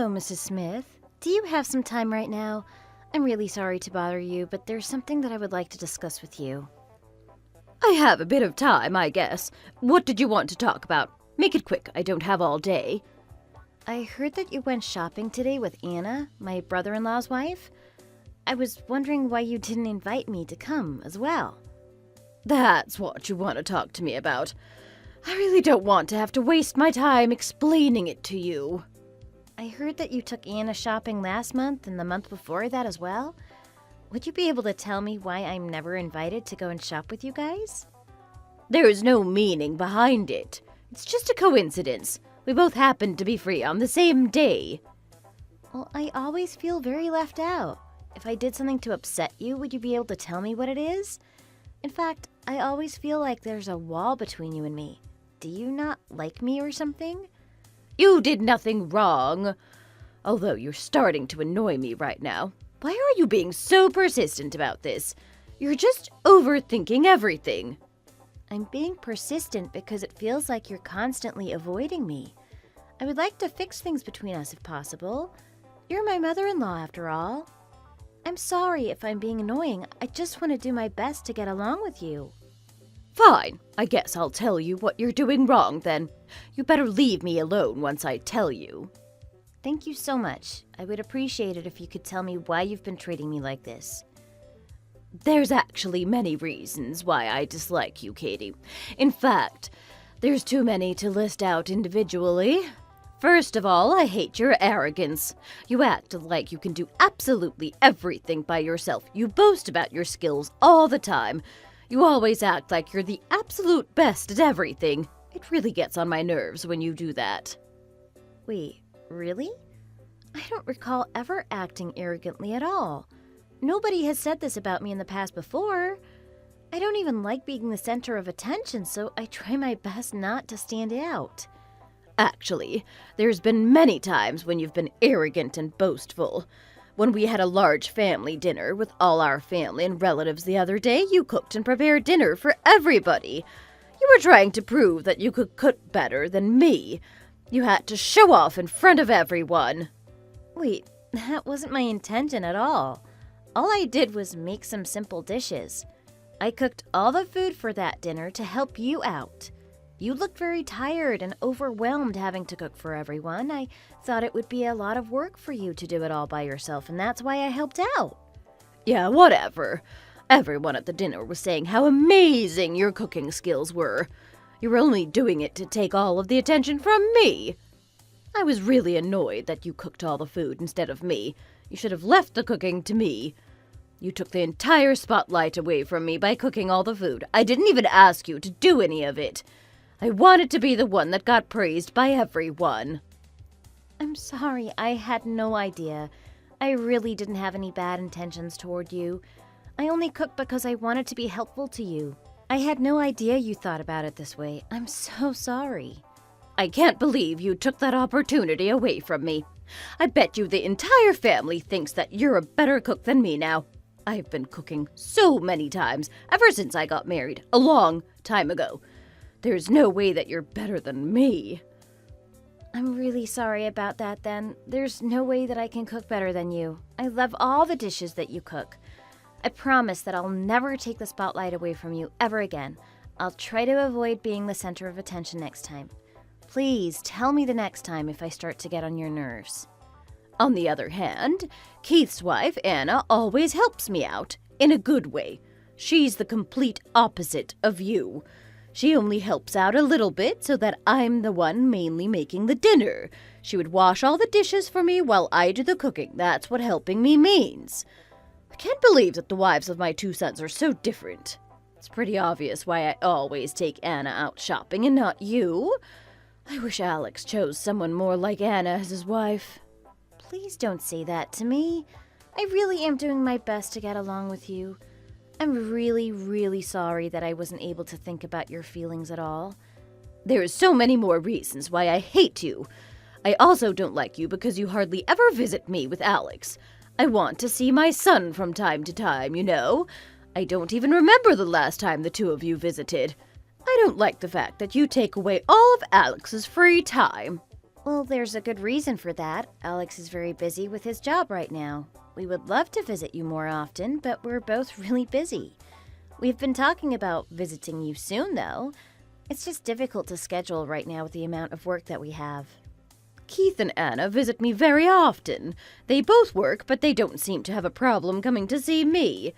Hello, Mrs. Smith. Do you have some time right now? I'm really sorry to bother you, but there's something that I would like to discuss with you. I have a bit of time, I guess. What did you want to talk about? Make it quick, I don't have all day. I heard that you went shopping today with Anna, my brother-in-law's wife. I was wondering why you didn't invite me to come as well. That's what you want to talk to me about. I really don't want to have to waste my time explaining it to you. I heard that you took Anna shopping last month and the month before that as well. Would you be able to tell me why I'm never invited to go and shop with you guys? There is no meaning behind it. It's just a coincidence. We both happened to be free on the same day. Well, I always feel very left out. If I did something to upset you, would you be able to tell me what it is? In fact, I always feel like there's a wall between you and me. Do you not like me or something? You did nothing wrong. Although you're starting to annoy me right now. Why are you being so persistent about this? You're just overthinking everything. I'm being persistent because it feels like you're constantly avoiding me. I would like to fix things between us if possible. You're my mother-in-law after all. I'm sorry if I'm being annoying. I just want to do my best to get along with you. Fine. I guess I'll tell you what you're doing wrong then. You better leave me alone once I tell you. Thank you so much. I would appreciate it if you could tell me why you've been treating me like this. There's actually many reasons why I dislike you, Katie. In fact, there's too many to list out individually. First of all, I hate your arrogance. You act like you can do absolutely everything by yourself. You boast about your skills all the time. You always act like you're the absolute best at everything. It really gets on my nerves when you do that. Wait, really? I don't recall ever acting arrogantly at all. Nobody has said this about me in the past before. I don't even like being the center of attention, so I try my best not to stand out. Actually, there's been many times when you've been arrogant and boastful. When we had a large family dinner with all our family and relatives the other day, you cooked and prepared dinner for everybody. You were trying to prove that you could cook better than me. You had to show off in front of everyone. Wait, that wasn't my intention at all. All I did was make some simple dishes. I cooked all the food for that dinner to help you out. You looked very tired and overwhelmed having to cook for everyone. I thought it would be a lot of work for you to do it all by yourself, and that's why I helped out. Yeah, whatever. Everyone at the dinner was saying how amazing your cooking skills were. You were only doing it to take all of the attention from me. I was really annoyed that you cooked all the food instead of me. You should have left the cooking to me. You took the entire spotlight away from me by cooking all the food. I didn't even ask you to do any of it. I wanted to be the one that got praised by everyone. I'm sorry, I had no idea. I really didn't have any bad intentions toward you. I only cooked because I wanted to be helpful to you. I had no idea you thought about it this way. I'm so sorry. I can't believe you took that opportunity away from me. I bet you the entire family thinks that you're a better cook than me now. I've been cooking so many times ever since I got married, a long time ago. There's no way that you're better than me. I'm really sorry about that then. There's no way that I can cook better than you. I love all the dishes that you cook. I promise that I'll never take the spotlight away from you ever again. I'll try to avoid being the center of attention next time. Please tell me the next time if I start to get on your nerves. On the other hand, Keith's wife, Anna, always helps me out, in a good way. She's the complete opposite of you. She only helps out a little bit so that I'm the one mainly making the dinner. She would wash all the dishes for me while I do the cooking. That's what helping me means. I can't believe that the wives of my two sons are so different. It's pretty obvious why I always take Anna out shopping and not you. I wish Alex chose someone more like Anna as his wife. Please don't say that to me. I really am doing my best to get along with you. I'm really, really sorry that I wasn't able to think about your feelings at all. There are so many more reasons why I hate you. I also don't like you because you hardly ever visit me with Alex. I want to see my son from time to time, you know. I don't even remember the last time the two of you visited. I don't like the fact that you take away all of Alex's free time. Well, there's a good reason for that. Alex is very busy with his job right now. We would love to visit you more often, but we're both really busy. We've been talking about visiting you soon, though. It's just difficult to schedule right now with the amount of work that we have. Keith and Anna visit me very often. They both work, but they don't seem to have a problem coming to see me.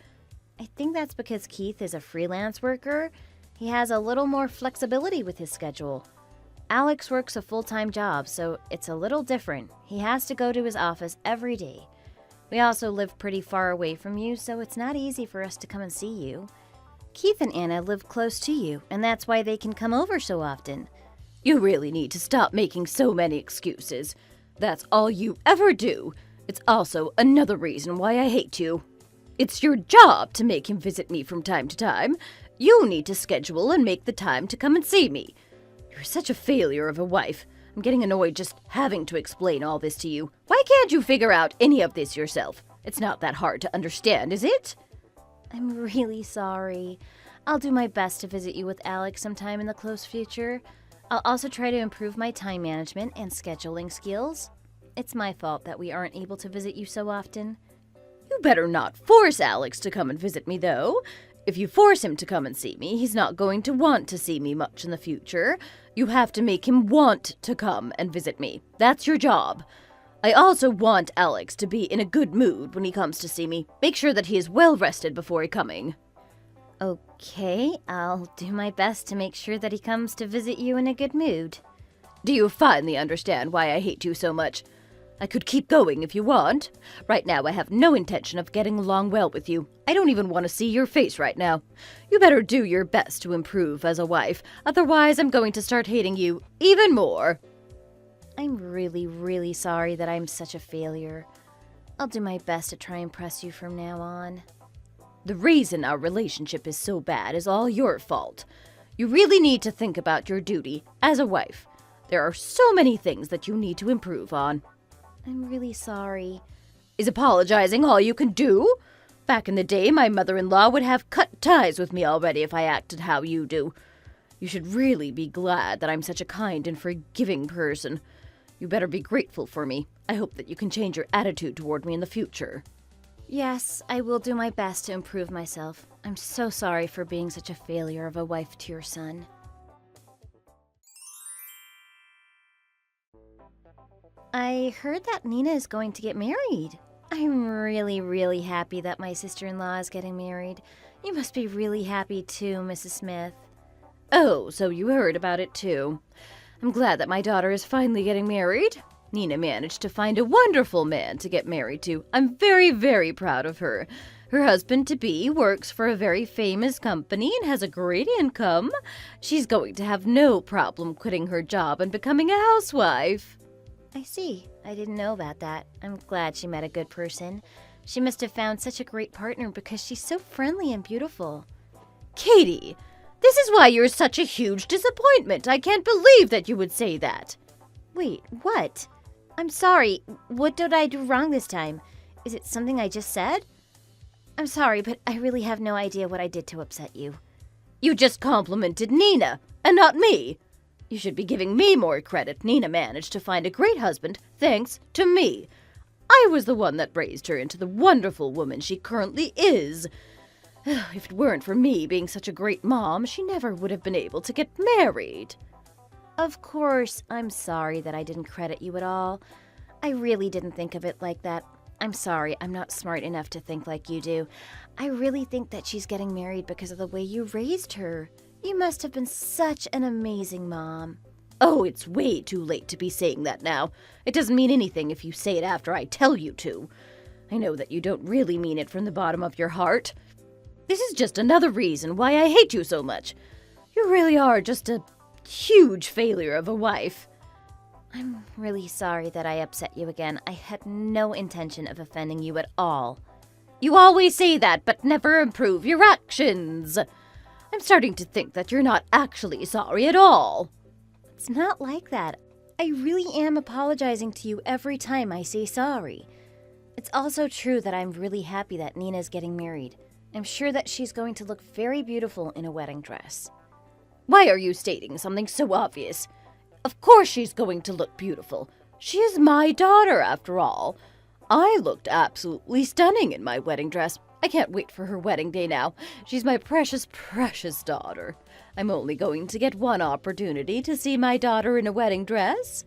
I think that's because Keith is a freelance worker. He has a little more flexibility with his schedule. Alex works a full-time job, so it's a little different. He has to go to his office every day. We also live pretty far away from you, so it's not easy for us to come and see you. Keith and Anna live close to you, and that's why they can come over so often. You really need to stop making so many excuses. That's all you ever do. It's also another reason why I hate you. It's your job to make him visit me from time to time. You need to schedule and make the time to come and see me. You're such a failure of a wife. I'm getting annoyed just having to explain all this to you. Why can't you figure out any of this yourself? It's not that hard to understand, is it? I'm really sorry. I'll do my best to visit you with Alex sometime in the close future. I'll also try to improve my time management and scheduling skills. It's my fault that we aren't able to visit you so often. You better not force Alex to come and visit me, though. If you force him to come and see me, he's not going to want to see me much in the future. You have to make him want to come and visit me. That's your job. I also want Alex to be in a good mood when he comes to see me. Make sure that he is well rested before coming. Okay, I'll do my best to make sure that he comes to visit you in a good mood. Do you finally understand why I hate you so much? I could keep going if you want. Right now, I have no intention of getting along well with you. I don't even want to see your face right now. You better do your best to improve as a wife. Otherwise, I'm going to start hating you even more. I'm really, really sorry that I'm such a failure. I'll do my best to try and impress you from now on. The reason our relationship is so bad is all your fault. You really need to think about your duty as a wife. There are so many things that you need to improve on. I'm really sorry. Is apologizing all you can do? Back in the day, my mother-in-law would have cut ties with me already if I acted how you do. You should really be glad that I'm such a kind and forgiving person. You better be grateful for me. I hope that you can change your attitude toward me in the future. Yes, I will do my best to improve myself. I'm so sorry for being such a failure of a wife to your son. I heard that Nina is going to get married. I'm really, really happy that my sister-in-law is getting married. You must be really happy too, Mrs. Smith. Oh, so you heard about it too. I'm glad that my daughter is finally getting married. Nina managed to find a wonderful man to get married to. I'm very, very proud of her. Her husband-to-be works for a very famous company and has a great income. She's going to have no problem quitting her job and becoming a housewife. I see. I didn't know about that. I'm glad she met a good person. She must have found such a great partner because she's so friendly and beautiful. Katie, this is why you're such a huge disappointment. I can't believe that you would say that. Wait, what? I'm sorry. What did I do wrong this time? Is it something I just said? I'm sorry, but I really have no idea what I did to upset you. You just complimented Nina, and not me. You should be giving me more credit. Nina managed to find a great husband thanks to me. I was the one that raised her into the wonderful woman she currently is. If it weren't for me being such a great mom, she never would have been able to get married. Of course, I'm sorry that I didn't credit you at all. I really didn't think of it like that. I'm sorry, I'm not smart enough to think like you do. I really think that she's getting married because of the way you raised her. You must have been such an amazing mom. Oh, it's way too late to be saying that now. It doesn't mean anything if you say it after I tell you to. I know that you don't really mean it from the bottom of your heart. This is just another reason why I hate you so much. You really are just a huge failure of a wife. I'm really sorry that I upset you again. I had no intention of offending you at all. You always say that, but never improve your actions. I'm starting to think that you're not actually sorry at all. It's not like that. I really am apologizing to you every time I say sorry. It's also true that I'm really happy that Nina's getting married. I'm sure that she's going to look very beautiful in a wedding dress. Why are you stating something so obvious? Of course she's going to look beautiful. She is my daughter, after all. I looked absolutely stunning in my wedding dress. I can't wait for her wedding day now. She's my precious, precious daughter. I'm only going to get one opportunity to see my daughter in a wedding dress.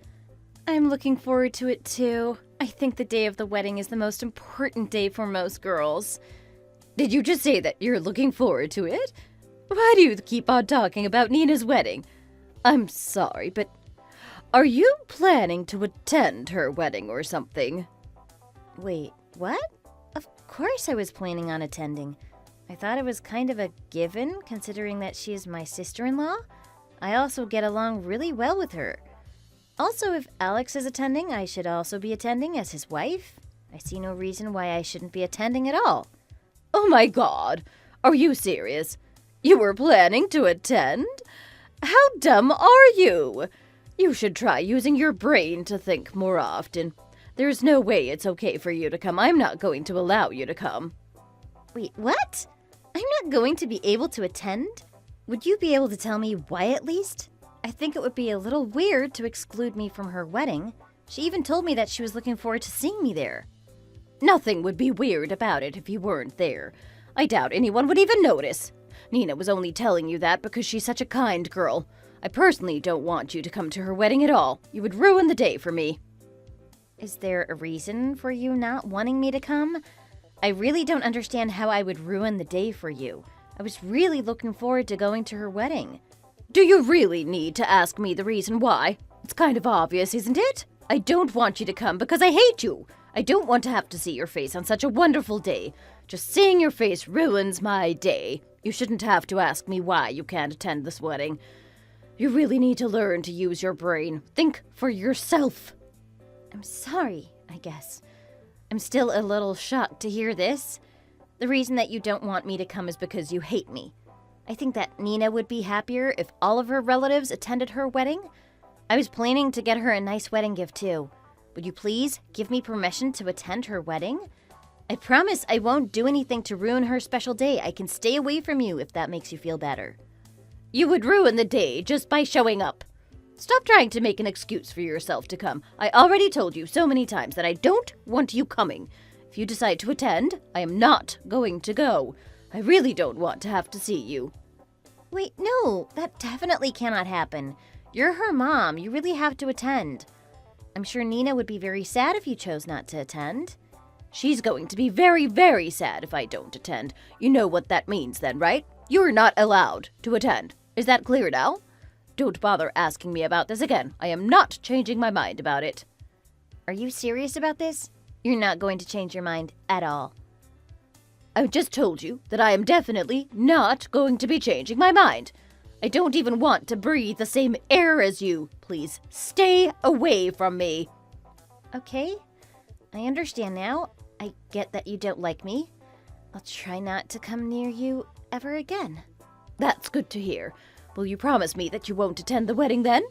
I'm looking forward to it too. I think the day of the wedding is the most important day for most girls. Did you just say that you're looking forward to it? Why do you keep on talking about Nina's wedding? I'm sorry, but are you planning to attend her wedding or something? Wait, what? Of course I was planning on attending. I thought it was kind of a given, considering that she is my sister-in-law. I also get along really well with her. Also, if Alex is attending, I should also be attending as his wife. I see no reason why I shouldn't be attending at all. Oh my God! Are you serious? You were planning to attend? How dumb are you? You should try using your brain to think more often. There's no way it's okay for you to come. I'm not going to allow you to come. Wait, what? I'm not going to be able to attend? Would you be able to tell me why at least? I think it would be a little weird to exclude me from her wedding. She even told me that she was looking forward to seeing me there. Nothing would be weird about it if you weren't there. I doubt anyone would even notice. Nina was only telling you that because she's such a kind girl. I personally don't want you to come to her wedding at all. You would ruin the day for me. Is there a reason for you not wanting me to come? I really don't understand how I would ruin the day for you. I was really looking forward to going to her wedding. Do you really need to ask me the reason why? It's kind of obvious, isn't it? I don't want you to come because I hate you. I don't want to have to see your face on such a wonderful day. Just seeing your face ruins my day. You shouldn't have to ask me why you can't attend this wedding. You really need to learn to use your brain. Think for yourself. I'm sorry, I guess. I'm still a little shocked to hear this. The reason that you don't want me to come is because you hate me. I think that Nina would be happier if all of her relatives attended her wedding. I was planning to get her a nice wedding gift too. Would you please give me permission to attend her wedding? I promise I won't do anything to ruin her special day. I can stay away from you if that makes you feel better. You would ruin the day just by showing up. Stop trying to make an excuse for yourself to come. I already told you so many times that I don't want you coming. If you decide to attend, I am not going to go. I really don't want to have to see you. Wait, no, that definitely cannot happen. You're her mom. You really have to attend. I'm sure Nina would be very sad if you chose not to attend. She's going to be very, very sad if I don't attend. You know what that means then, right? You're not allowed to attend. Is that clear now? Don't bother asking me about this again. I am not changing my mind about it. Are you serious about this? You're not going to change your mind at all. I just told you that I am definitely not going to be changing my mind. I don't even want to breathe the same air as you. Please stay away from me. Okay, I understand now. I get that you don't like me. I'll try not to come near you ever again. That's good to hear. Will you promise me that you won't attend the wedding then?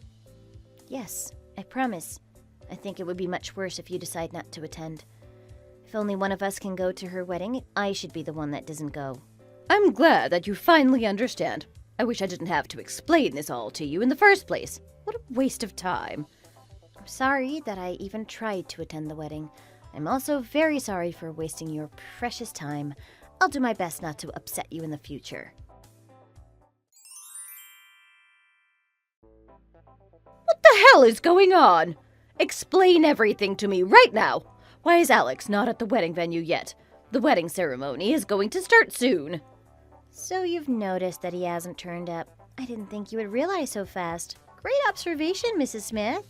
Yes, I promise. I think it would be much worse if you decide not to attend. If only one of us can go to her wedding, I should be the one that doesn't go. I'm glad that you finally understand. I wish I didn't have to explain this all to you in the first place. What a waste of time. I'm sorry that I even tried to attend the wedding. I'm also very sorry for wasting your precious time. I'll do my best not to upset you in the future. What the hell is going on? Explain everything to me right now. Why is Alex not at the wedding venue yet? The wedding ceremony is going to start soon. So you've noticed that he hasn't turned up. I didn't think you would realize so fast. Great observation, Mrs. Smith.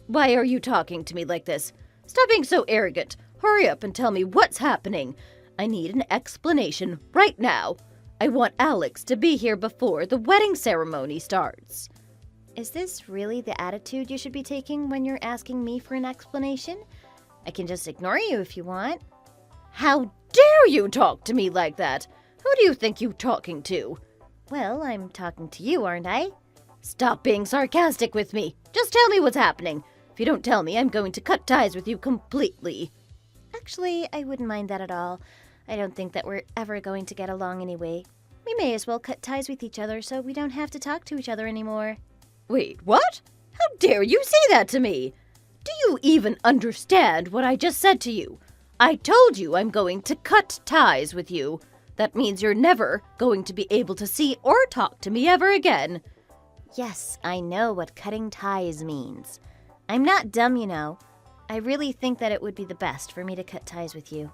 Why are you talking to me like this? Stop being so arrogant. Hurry up and tell me what's happening. I need an explanation right now. I want Alex to be here before the wedding ceremony starts. Is this really the attitude you should be taking when you're asking me for an explanation? I can just ignore you if you want. How dare you talk to me like that? Who do you think you're talking to? Well, I'm talking to you, aren't I? Stop being sarcastic with me. Just tell me what's happening. If you don't tell me, I'm going to cut ties with you completely. Actually, I wouldn't mind that at all. I don't think that we're ever going to get along anyway. We may as well cut ties with each other so we don't have to talk to each other anymore. Wait, what? How How dare you say that to me? Do you even understand what I just said to you? I told you I'm going to cut ties with you. That means you're never going to be able to see or talk to me ever again. Yes, I know what cutting ties means. I'm not dumb, you know. I really think that it would be the best for me to cut ties with you.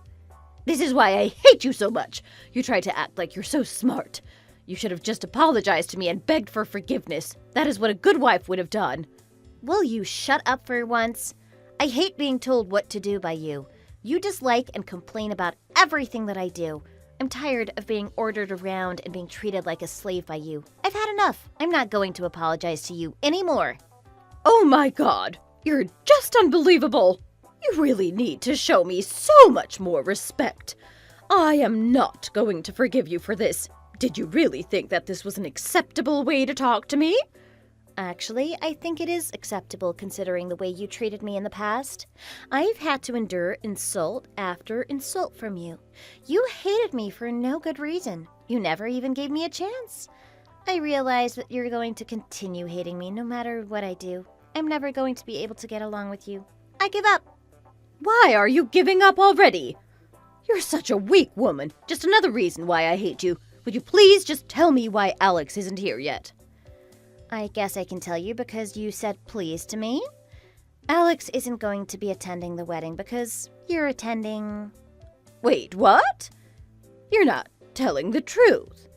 This is why I hate you so much. You try to act like you're so smart. You should have just apologized to me and begged for forgiveness. That is what a good wife would have done. Will you shut up for once? I hate being told what to do by you. You dislike and complain about everything that I do. I'm tired of being ordered around and being treated like a slave by you. I've had enough. I'm not going to apologize to you anymore. Oh my God, you're just unbelievable. You really need to show me so much more respect. I am not going to forgive you for this. Did you really think that this was an acceptable way to talk to me? Actually, I think it is acceptable considering the way you treated me in the past. I've had to endure insult after insult from you. You hated me for no good reason. You never even gave me a chance. I realize that you're going to continue hating me no matter what I do. I'm never going to be able to get along with you. I give up. Why are you giving up already? You're such a weak woman. Just another reason why I hate you. Would you please just tell me why Alex isn't here yet? I guess I can tell you because you said please to me. Alex isn't going to be attending the wedding because you're attending... Wait, what? You're not telling the truth.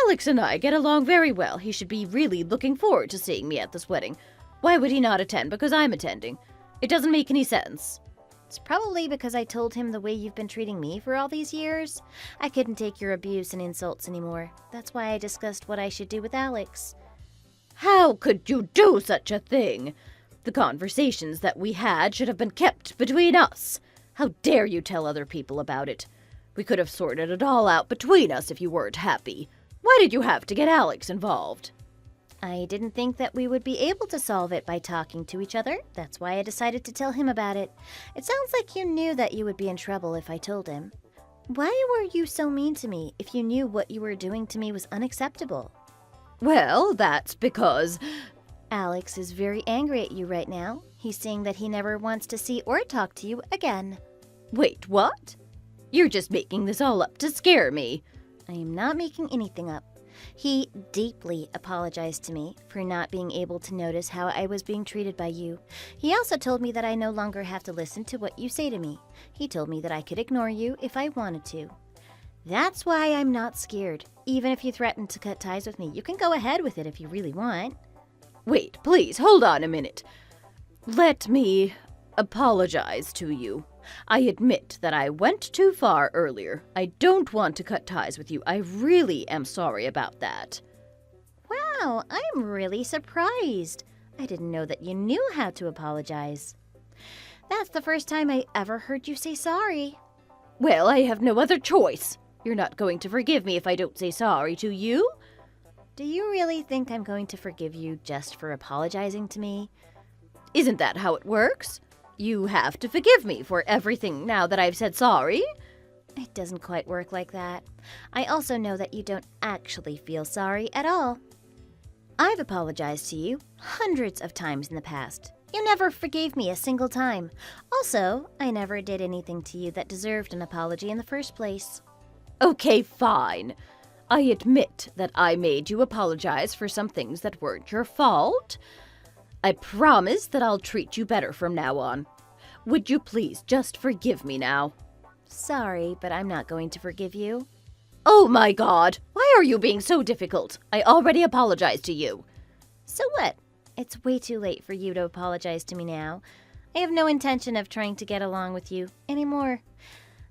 Alex and I get along very well. He should be really looking forward to seeing me at this wedding. Why would he not attend because I'm attending? It doesn't make any sense. It's probably because I told him the way you've been treating me for all these years. I couldn't take your abuse and insults anymore. That's why I discussed what I should do with Alex. How could you do such a thing? The conversations that we had should have been kept between us. How dare you tell other people about it? We could have sorted it all out between us if you weren't happy. Why did you have to get Alex involved? I didn't think that we would be able to solve it by talking to each other. That's why I decided to tell him about it. It sounds like you knew that you would be in trouble if I told him. Why were you so mean to me if you knew what you were doing to me was unacceptable? Well, that's because... Alex is very angry at you right now. He's saying that he never wants to see or talk to you again. Wait, what? You're just making this all up to scare me. I am not making anything up. He deeply apologized to me for not being able to notice how I was being treated by you. He also told me that I no longer have to listen to what you say to me. He told me that I could ignore you if I wanted to. That's why I'm not scared. Even if you threaten to cut ties with me, you can go ahead with it if you really want. Wait, please, hold on a minute. Let me apologize to you. I admit that I went too far earlier. I don't want to cut ties with you. I really am sorry about that. Wow, I'm really surprised. I didn't know that you knew how to apologize. That's the first time I ever heard you say sorry. Well, I have no other choice. You're not going to forgive me if I don't say sorry to you? Do you really think I'm going to forgive you just for apologizing to me? Isn't that how it works? You have to forgive me for everything now that I've said sorry. It doesn't quite work like that. I also know that you don't actually feel sorry at all. I've apologized to you hundreds of times in the past. You never forgave me a single time. Also, I never did anything to you that deserved an apology in the first place. Okay, fine. I admit that I made you apologize for some things that weren't your fault. I promise that I'll treat you better from now on. Would you please just forgive me now? Sorry, but I'm not going to forgive you. Oh my God! Why are you being so difficult? I already apologized to you. So what? It's way too late for you to apologize to me now. I have no intention of trying to get along with you anymore.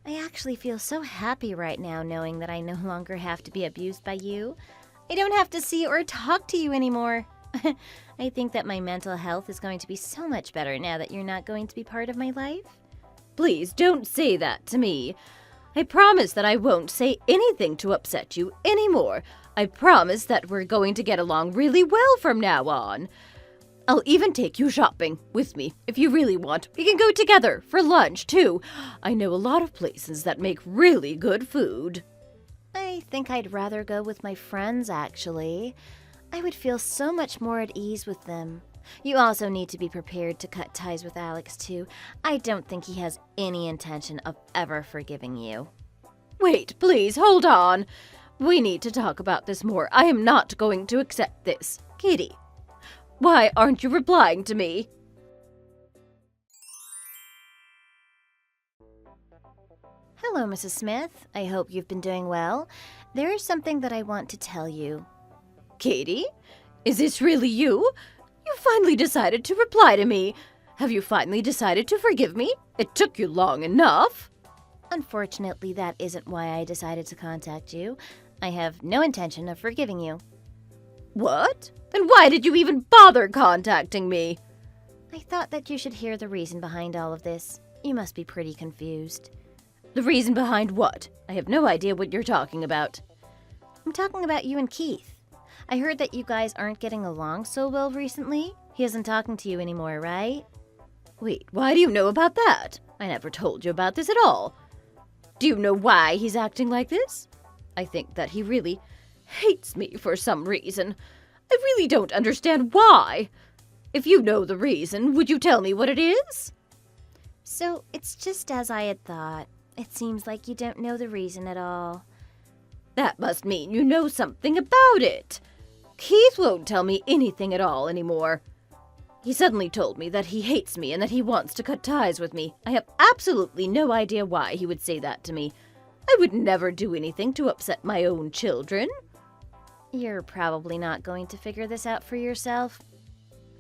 I actually feel so happy right now knowing that I no longer have to be abused by you. I don't have to see or talk to you anymore. I think that my mental health is going to be so much better now that you're not going to be part of my life. Please don't say that to me. I promise that I won't say anything to upset you anymore. I promise that we're going to get along really well from now on. I'll even take you shopping with me if you really want. We can go together for lunch, too. I know a lot of places that make really good food. I think I'd rather go with my friends, actually. I would feel so much more at ease with them. You also need to be prepared to cut ties with Alex, too. I don't think he has any intention of ever forgiving you. Wait, please, hold on. We need to talk about this more. I am not going to accept this. Kitty, why aren't you replying to me? Hello, Mrs. Smith. I hope you've been doing well. There is something that I want to tell you. Katie? Is this really you? You finally decided to reply to me. Have you finally decided to forgive me? It took you long enough. Unfortunately, that isn't why I decided to contact you. I have no intention of forgiving you. What? Then why did you even bother contacting me? I thought that you should hear the reason behind all of this. You must be pretty confused. The reason behind what? I have no idea what you're talking about. I'm talking about you and Keith. I heard that you guys aren't getting along so well recently. He isn't talking to you anymore, right? Wait, why do you know about that? I never told you about this at all. Do you know why he's acting like this? I think that he really hates me for some reason. I really don't understand why. If you know the reason, would you tell me what it is? So, it's just as I had thought. It seems like you don't know the reason at all. That must mean you know something about it. Keith won't tell me anything at all anymore. He suddenly told me that he hates me and that he wants to cut ties with me. I have absolutely no idea why he would say that to me. I would never do anything to upset my own children. You're probably not going to figure this out for yourself.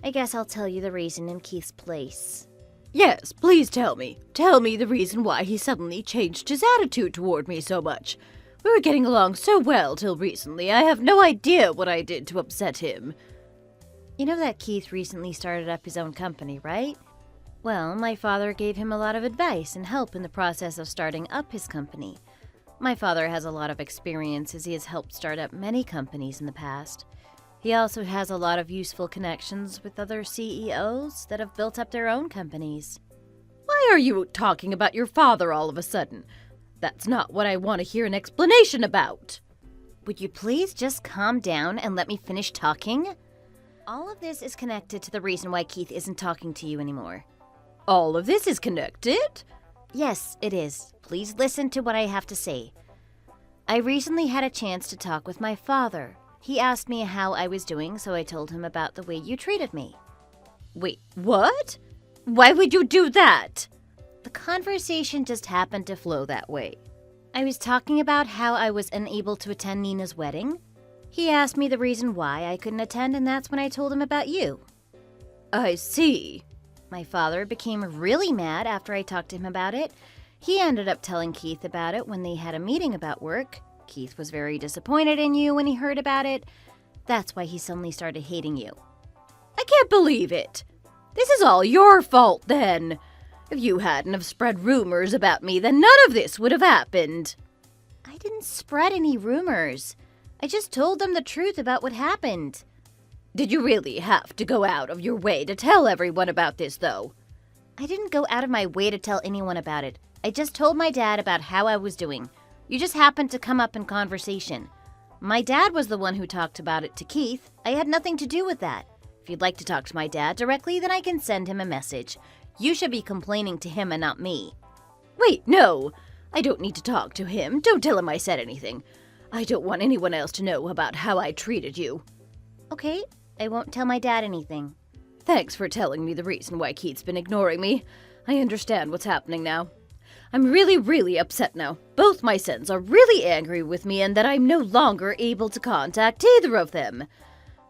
I guess I'll tell you the reason in Keith's place. Yes, please tell me. Tell me the reason why he suddenly changed his attitude toward me so much. We were getting along so well till recently. I have no idea what I did to upset him. You know that Keith recently started up his own company, right? Well, my father gave him a lot of advice and help in the process of starting up his company. My father has a lot of experience as he has helped start up many companies in the past. He also has a lot of useful connections with other CEOs that have built up their own companies. Why are you talking about your father all of a sudden? That's not what I want to hear an explanation about. Would you please just calm down and let me finish talking? All of this is connected to the reason why Keith isn't talking to you anymore. All of this is connected? Yes, it is. Please listen to what I have to say. I recently had a chance to talk with my father. He asked me how I was doing, so I told him about the way you treated me. Wait, what? Why would you do that? The conversation just happened to flow that way. I was talking about how I was unable to attend Nina's wedding. He asked me the reason why I couldn't attend, and that's when I told him about you. I see. My father became really mad after I talked to him about it. He ended up telling Keith about it when they had a meeting about work. Keith was very disappointed in you when he heard about it. That's why he suddenly started hating you. I can't believe it. This is all your fault then. If you hadn't have spread rumors about me, then none of this would have happened. I didn't spread any rumors. I just told them the truth about what happened. Did you really have to go out of your way to tell everyone about this, though? I didn't go out of my way to tell anyone about it. I just told my dad about how I was doing. You just happened to come up in conversation. My dad was the one who talked about it to Keith. I had nothing to do with that. If you'd like to talk to my dad directly, then I can send him a message. You should be complaining to him and not me. Wait, no. I don't need to talk to him. Don't tell him I said anything. I don't want anyone else to know about how I treated you. Okay, I won't tell my dad anything. Thanks for telling me the reason why Keith's been ignoring me. I understand what's happening now. I'm really upset now. Both my sons are really angry with me and that I'm no longer able to contact either of them.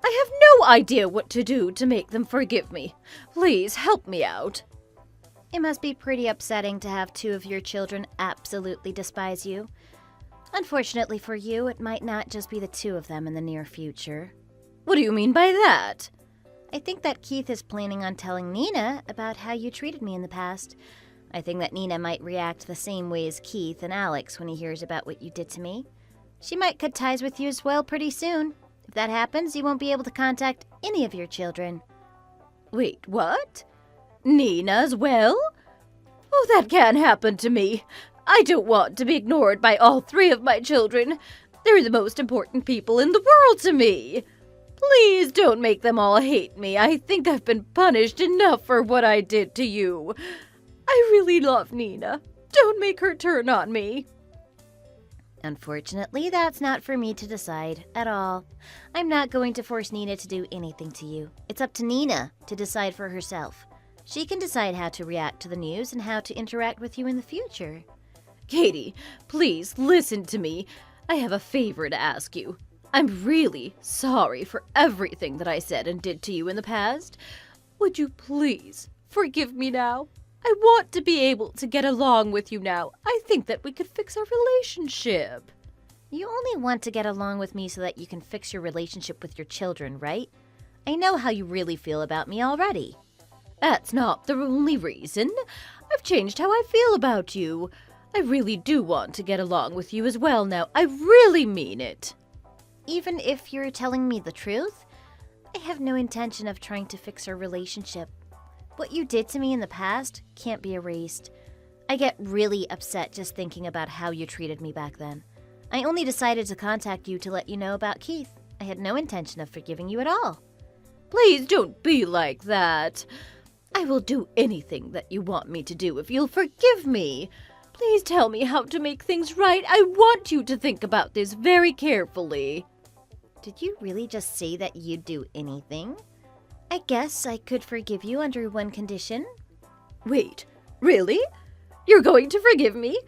I have no idea what to do to make them forgive me. Please help me out. It must be pretty upsetting to have two of your children absolutely despise you. Unfortunately for you, it might not just be the two of them in the near future. What do you mean by that? I think that Keith is planning on telling Nina about how you treated me in the past. I think that Nina might react the same way as Keith and Alex when he hears about what you did to me. She might cut ties with you as well pretty soon. If that happens, you won't be able to contact any of your children. Wait, what? Nina as well? Oh, that can't happen to me. I don't want to be ignored by all three of my children. They're the most important people in the world to me. Please don't make them all hate me. I think I've been punished enough for what I did to you. I really love Nina. Don't make her turn on me. Unfortunately, that's not for me to decide at all. I'm not going to force Nina to do anything to you. It's up to Nina to decide for herself. She can decide how to react to the news and how to interact with you in the future. Katie, please listen to me. I have a favor to ask you. I'm really sorry for everything that I said and did to you in the past. Would you please forgive me now? I want to be able to get along with you now. I think that we could fix our relationship. You only want to get along with me so that you can fix your relationship with your children, right? I know how you really feel about me already. That's not the only reason. I've changed how I feel about you. I really do want to get along with you as well now. I really mean it. Even if you're telling me the truth, I have no intention of trying to fix our relationship. What you did to me in the past can't be erased. I get really upset just thinking about how you treated me back then. I only decided to contact you to let you know about Keith. I had no intention of forgiving you at all. Please don't be like that. I will do anything that you want me to do if you'll forgive me. Please tell me how to make things right. I want you to think about this very carefully. Did you really just say that you'd do anything? I guess I could forgive you under one condition. Wait, really? You're going to forgive me?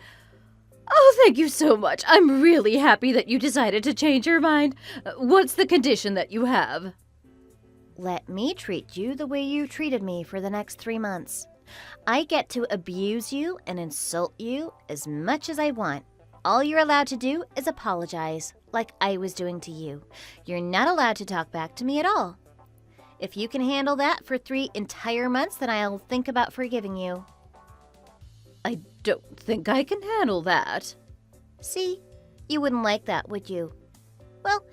Oh, thank you so much. I'm really happy that you decided to change your mind. What's the condition that you have? Let me treat you the way you treated me for the next 3 months. I get to abuse you and insult you as much as I want. All you're allowed to do is apologize, like I was doing to you. You're not allowed to talk back to me at all. If you can handle that for 3 entire months, then I'll think about forgiving you. I don't think I can handle that. See? You wouldn't like that, would you? Well,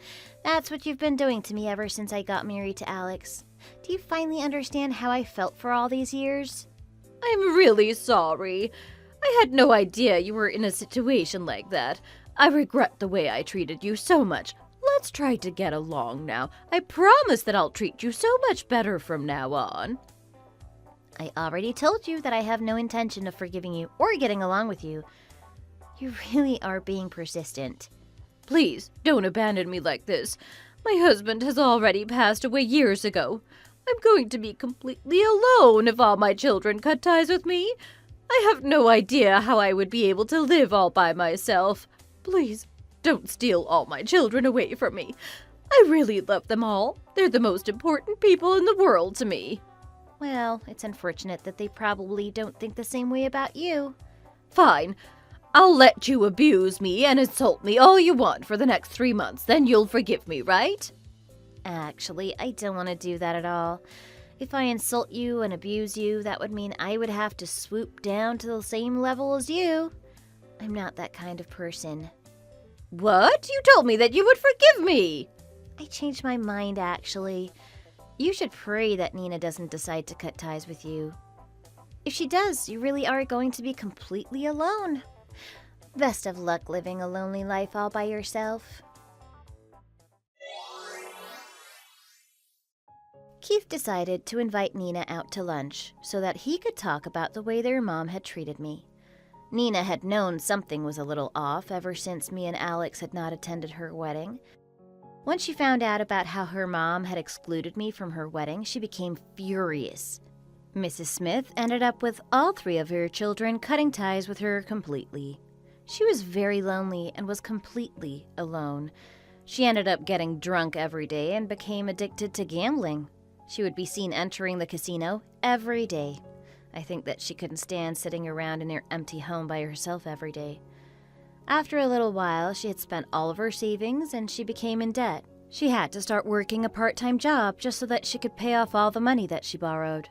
that's what you've been doing to me ever since I got married to Alex. Do you finally understand how I felt for all these years? I'm really sorry. I had no idea you were in a situation like that. I regret the way I treated you so much. Let's try to get along now. I promise that I'll treat you so much better from now on. I already told you that I have no intention of forgiving you or getting along with you. You really are being persistent. Please, don't abandon me like this. My husband has already passed away years ago. I'm going to be completely alone if all my children cut ties with me. I have no idea how I would be able to live all by myself. Please, don't steal all my children away from me. I really love them all. They're the most important people in the world to me. Well, it's unfortunate that they probably don't think the same way about you. Fine. I'll let you abuse me and insult me all you want for the next 3 months. Then you'll forgive me, right? Actually, I don't want to do that at all. If I insult you and abuse you, that would mean I would have to swoop down to the same level as you. I'm not that kind of person. What? You told me that you would forgive me. I changed my mind, actually. You should pray that Nina doesn't decide to cut ties with you. If she does, you really are going to be completely alone. Best of luck living a lonely life all by yourself. Keith decided to invite Nina out to lunch so that he could talk about the way their mom had treated me. Nina had known something was a little off ever since me and Alex had not attended her wedding. Once she found out about how her mom had excluded me from her wedding, she became furious. Mrs. Smith ended up with all 3 of her children cutting ties with her completely. She was very lonely and was completely alone. She ended up getting drunk every day and became addicted to gambling. She would be seen entering the casino every day. I think that she couldn't stand sitting around in her empty home by herself every day. After a little while, she had spent all of her savings and she became in debt. She had to start working a part-time job just so that she could pay off all the money that she borrowed.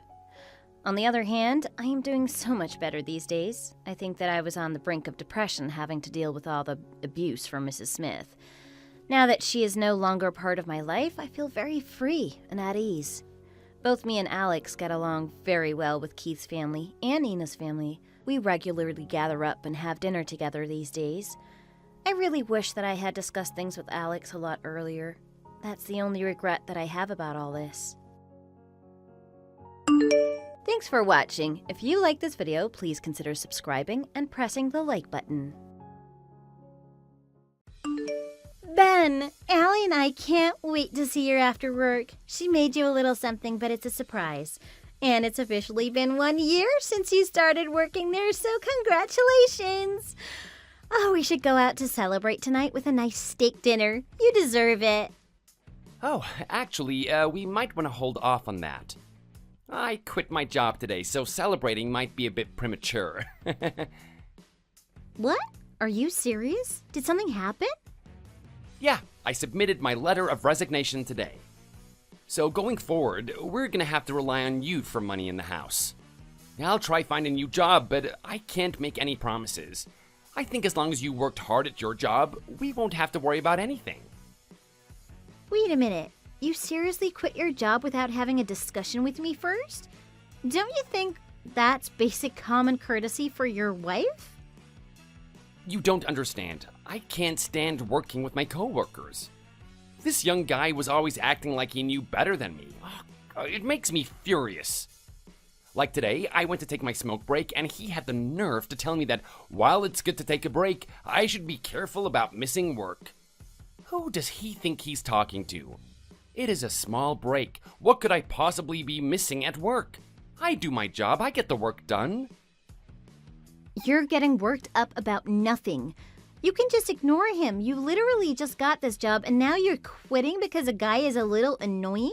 On the other hand, I am doing so much better these days. I think that I was on the brink of depression having to deal with all the abuse from Mrs. Smith. Now that she is no longer part of my life, I feel very free and at ease. Both me and Alex get along very well with Keith's family and Nina's family. We regularly gather up and have dinner together these days. I really wish that I had discussed things with Alex a lot earlier. That's the only regret that I have about all this. Thanks for watching. If you like this video, please consider subscribing and pressing the like button. Ben, Allie and I can't wait to see her after work. She made you a little something, but it's a surprise. And it's officially been 1 year since you started working there, so congratulations! Oh, we should go out to celebrate tonight with a nice steak dinner. You deserve it. Oh, actually, we might want to hold off on that. I quit my job today, so celebrating might be a bit premature. What? Are you serious? Did something happen? Yeah, I submitted my letter of resignation today. So going forward, we're gonna have to rely on you for money in the house. I'll try find a new job, but I can't make any promises. I think as long as you worked hard at your job, we won't have to worry about anything. Wait a minute. You seriously quit your job without having a discussion with me first? Don't you think that's basic common courtesy for your wife? You don't understand. I can't stand working with my coworkers. This young guy was always acting like he knew better than me. It makes me furious. Like today, I went to take my smoke break, and he had the nerve to tell me that while it's good to take a break, I should be careful about missing work. Who does he think he's talking to? It is a small break. What could I possibly be missing at work? I do my job. I get the work done. You're getting worked up about nothing. You can just ignore him. You literally just got this job and now you're quitting because a guy is a little annoying?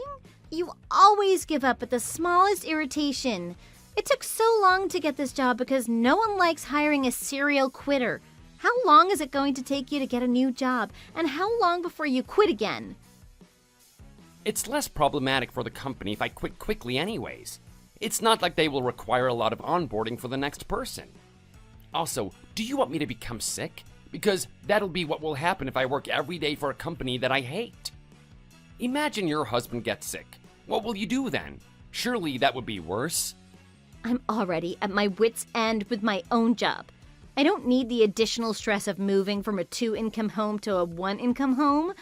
You always give up at the smallest irritation. It took so long to get this job because no one likes hiring a serial quitter. How long is it going to take you to get a new job? And how long before you quit again? It's less problematic for the company if I quit quickly anyways. It's not like they will require a lot of onboarding for the next person. Also, do you want me to become sick? Because that'll be what will happen if I work every day for a company that I hate. Imagine your husband gets sick. What will you do then? Surely that would be worse. I'm already at my wit's end with my own job. I don't need the additional stress of moving from a 2-income home to a 1-income home.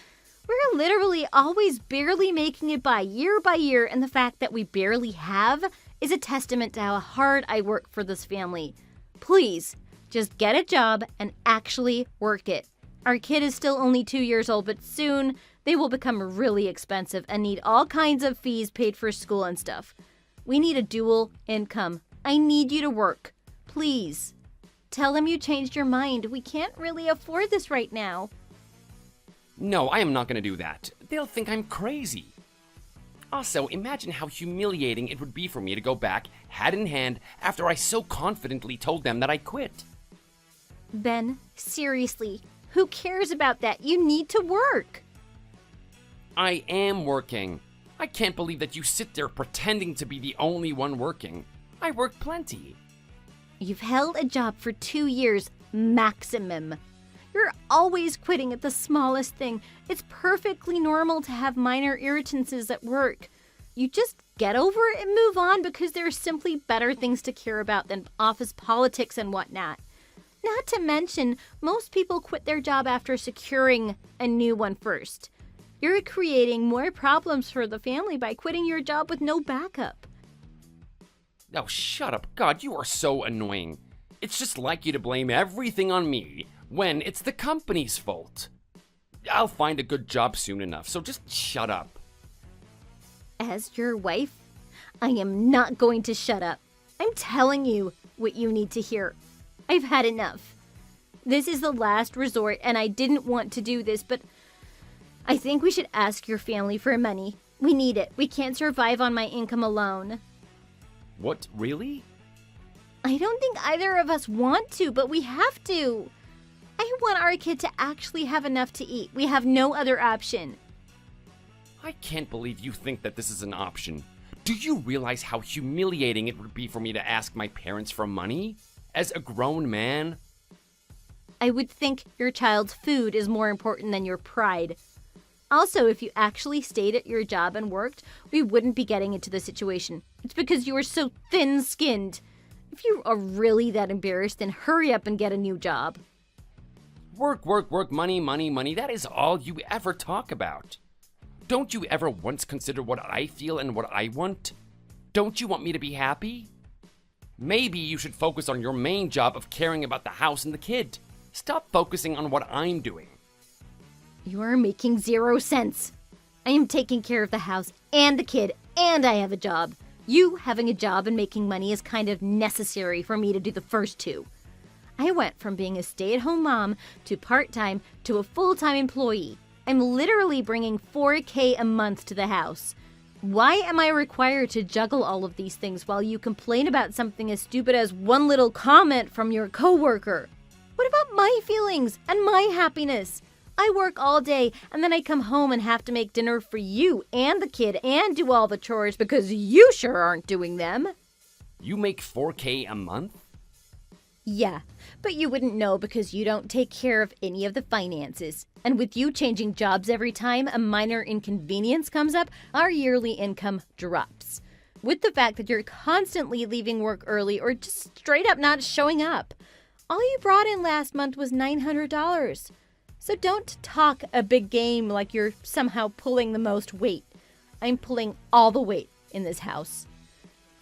We're literally always barely making it by year, and the fact that we barely have is a testament to how hard I work for this family. Please, just get a job and actually work it. Our kid is still only 2 years old, but soon they will become really expensive and need all kinds of fees paid for school and stuff. We need a dual income. I need you to work. Please. Tell them you changed your mind. We can't really afford this right now. No, I am not going to do that. They'll think I'm crazy. Also, imagine how humiliating it would be for me to go back, hat in hand, after I so confidently told them that I quit. Ben, seriously, who cares about that? You need to work. I am working. I can't believe that you sit there pretending to be the only one working. I work plenty. You've held a job for 2 years, maximum. You're always quitting at the smallest thing. It's perfectly normal to have minor irritances at work. You just get over it and move on because there are simply better things to care about than office politics and whatnot. Not to mention, most people quit their job after securing a new one first. You're creating more problems for the family by quitting your job with no backup. Oh, shut up. God, you are so annoying. It's just like you to blame everything on me when it's the company's fault. I'll find a good job soon enough, so just shut up. As your wife, I am not going to shut up. I'm telling you what you need to hear. I've had enough. This is the last resort, and I didn't want to do this, but I think we should ask your family for money. We need it. We can't survive on my income alone. What, really? I don't think either of us want to, but we have to. I want our kid to actually have enough to eat. We have no other option. I can't believe you think that this is an option. Do you realize how humiliating it would be for me to ask my parents for money? As a grown man? I would think your child's food is more important than your pride. Also, if you actually stayed at your job and worked, we wouldn't be getting into this situation. It's because you are so thin-skinned. If you are really that embarrassed, then hurry up and get a new job. Work, work, work, money, money, money. That is all you ever talk about. Don't you ever once consider what I feel and what I want? Don't you want me to be happy? Maybe you should focus on your main job of caring about the house and the kid. Stop focusing on what I'm doing. You are making 0 sense. I am taking care of the house and the kid, and I have a job. You having a job and making money is kind of necessary for me to do the first two. I went from being a stay-at-home mom to part-time to a full-time employee. I'm literally bringing $4,000 a month to the house. Why am I required to juggle all of these things while you complain about something as stupid as one little comment from your coworker? What about my feelings and my happiness? I work all day and then I come home and have to make dinner for you and the kid and do all the chores because you sure aren't doing them. You make $4,000 a month? Yeah, but you wouldn't know because you don't take care of any of the finances. And with you changing jobs every time a minor inconvenience comes up, our yearly income drops. With the fact that you're constantly leaving work early or just straight up not showing up. All you brought in last month was $900. So don't talk a big game like you're somehow pulling the most weight. I'm pulling all the weight in this house.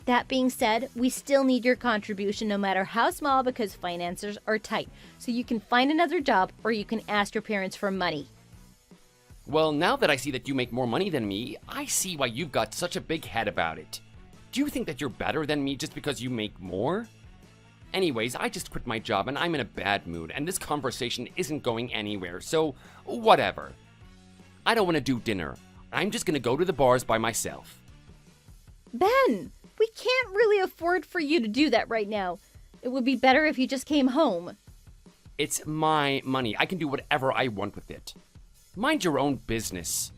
That being said, we still need your contribution no matter how small because finances are tight. So you can find another job or you can ask your parents for money. Well, now that I see that you make more money than me, I see why you've got such a big head about it. Do you think that you're better than me just because you make more? Anyways, I just quit my job and I'm in a bad mood and this conversation isn't going anywhere, so whatever. I don't want to do dinner. I'm just going to go to the bars by myself. Ben, we can't really afford for you to do that right now. It would be better if you just came home. It's my money. I can do whatever I want with it. Mind your own business.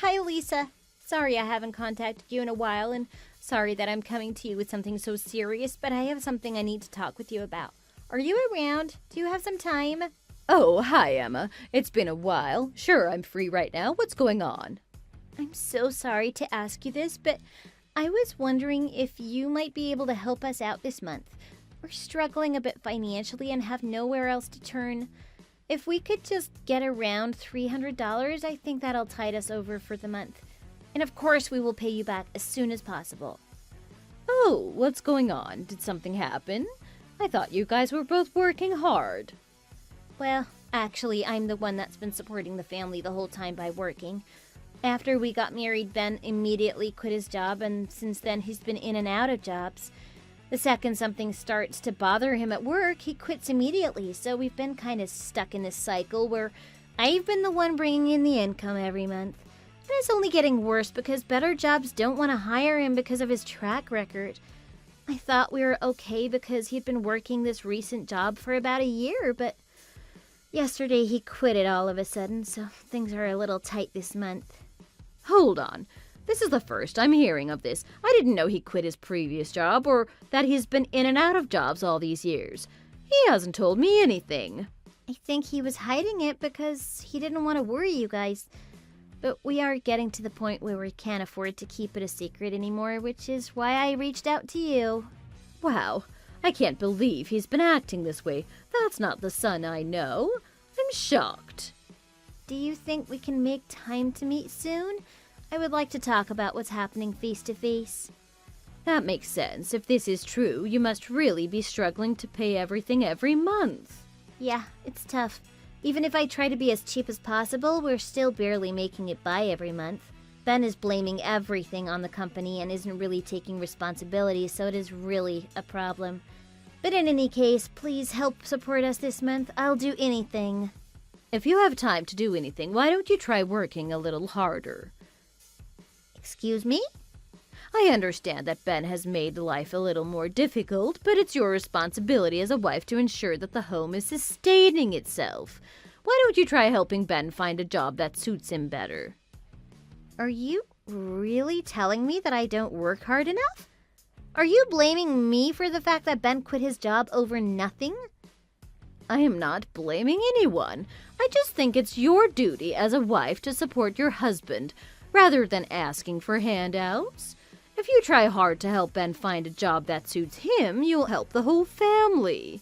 Hi, Lisa. Sorry I haven't contacted you in a while, and sorry that I'm coming to you with something so serious, but I have something I need to talk with you about. Are you around? Do you have some time? Oh, hi, Emma. It's been a while. Sure, I'm free right now. What's going on? I'm so sorry to ask you this, but I was wondering if you might be able to help us out this month. We're struggling a bit financially and have nowhere else to turn. If we could just get around $300, I think that'll tide us over for the month. And of course, we will pay you back as soon as possible. Oh, what's going on? Did something happen? I thought you guys were both working hard. Well, actually, I'm the one that's been supporting the family the whole time by working. After we got married, Ben immediately quit his job, and since then he's been in and out of jobs. The second something starts to bother him at work, he quits immediately, so we've been kind of stuck in this cycle where I've been the one bringing in the income every month. And it's only getting worse because better jobs don't want to hire him because of his track record. I thought we were okay because he'd been working this recent job for about a year, but yesterday he quit it all of a sudden, so things are a little tight this month. Hold on. This is the first I'm hearing of this. I didn't know he quit his previous job or that he's been in and out of jobs all these years. He hasn't told me anything. I think he was hiding it because he didn't want to worry you guys. But we are getting to the point where we can't afford to keep it a secret anymore, which is why I reached out to you. Wow, I can't believe he's been acting this way. That's not the son I know. I'm shocked. Do you think we can make time to meet soon? I would like to talk about what's happening face to face. That makes sense. If this is true, you must really be struggling to pay everything every month. Yeah, it's tough. Even if I try to be as cheap as possible, we're still barely making it by every month. Ben is blaming everything on the company and isn't really taking responsibility, so it is really a problem. But in any case, please help support us this month. I'll do anything. If you have time to do anything, why don't you try working a little harder? Excuse me? I understand that Ben has made life a little more difficult, but it's your responsibility as a wife to ensure that the home is sustaining itself. Why don't you try helping Ben find a job that suits him better? Are you really telling me that I don't work hard enough? Are you blaming me for the fact that Ben quit his job over nothing? I am not blaming anyone. I just think it's your duty as a wife to support your husband, rather than asking for handouts. If you try hard to help Ben find a job that suits him, you'll help the whole family.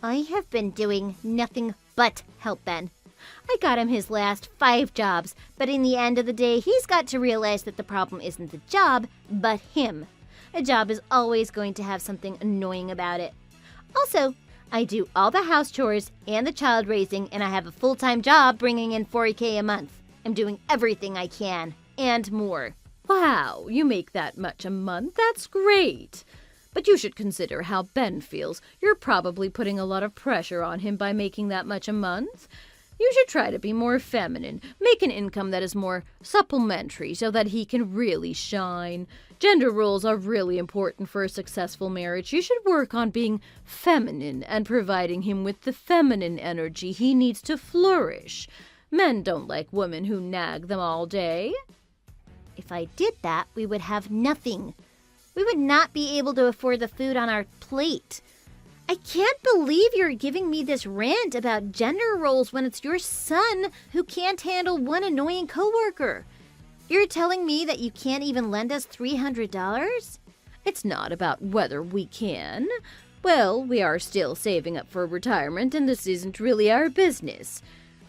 I have been doing nothing but help Ben. I got him his last 5 jobs, but in the end of the day, he's got to realize that the problem isn't the job, but him. A job is always going to have something annoying about it. Also, I do all the house chores and the child raising, and I have a full-time job bringing in $40K a month. I'm doing everything I can, and more. Wow, you make that much a month? That's great. But you should consider how Ben feels. You're probably putting a lot of pressure on him by making that much a month. You should try to be more feminine. Make an income that is more supplementary so that he can really shine. Gender roles are really important for a successful marriage. You should work on being feminine and providing him with the feminine energy he needs to flourish. Men don't like women who nag them all day. If I did that, we would have nothing. We would not be able to afford the food on our plate. I can't believe you're giving me this rant about gender roles when it's your son who can't handle one annoying coworker. You're telling me that you can't even lend us $300? It's not about whether we can. Well, we are still saving up for retirement, and this isn't really our business.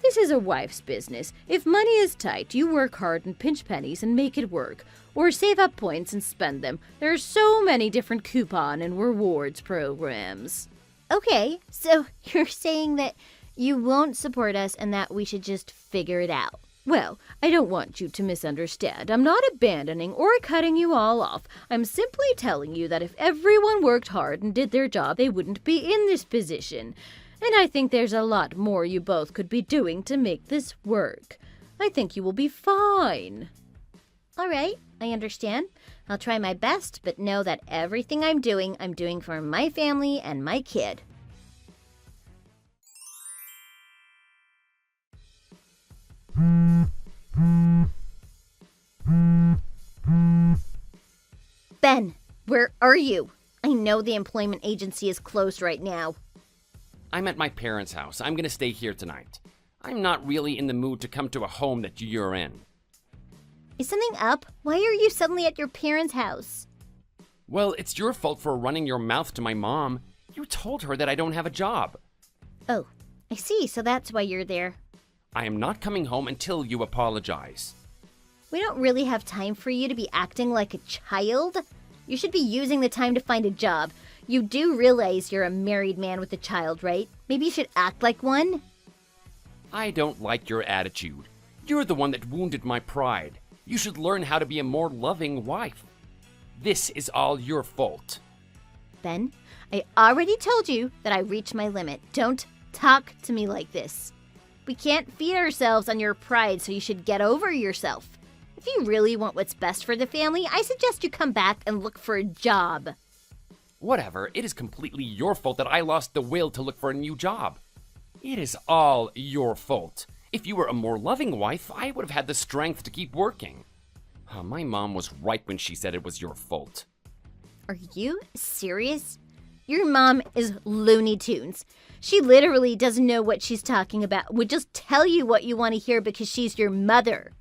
This is a wife's business. If money is tight, you work hard and pinch pennies and make it work. Or save up points and spend them. There are so many different coupon and rewards programs. Okay, so you're saying that you won't support us and that we should just figure it out. Well, I don't want you to misunderstand. I'm not abandoning or cutting you all off. I'm simply telling you that if everyone worked hard and did their job, they wouldn't be in this position. And I think there's a lot more you both could be doing to make this work. I think you will be fine. All right, I understand. I'll try my best, but know that everything I'm doing for my family and my kid. Ben, where are you? I know the employment agency is closed right now. I'm at my parents' house. I'm gonna stay here tonight. I'm not really in the mood to come to a home that you're in. Is something up? Why are you suddenly at your parents' house? Well, it's your fault for running your mouth to my mom. You told her that I don't have a job. Oh, I see. So that's why you're there. I am not coming home until you apologize. We don't really have time for you to be acting like a child. You should be using the time to find a job. You do realize you're a married man with a child, right? Maybe you should act like one? I don't like your attitude. You're the one that wounded my pride. You should learn how to be a more loving wife. This is all your fault. Ben, I already told you that I reached my limit. Don't talk to me like this. We can't feed ourselves on your pride, so you should get over yourself. If you really want what's best for the family, I suggest you come back and look for a job. Whatever, it is completely your fault that I lost the will to look for a new job. It is all your fault. If you were a more loving wife, I would have had the strength to keep working. My mom was right when she said it was your fault. Are you serious? Your mom is Looney Tunes. She literally doesn't know what she's talking about. Would just tell you what you want to hear because she's your mother.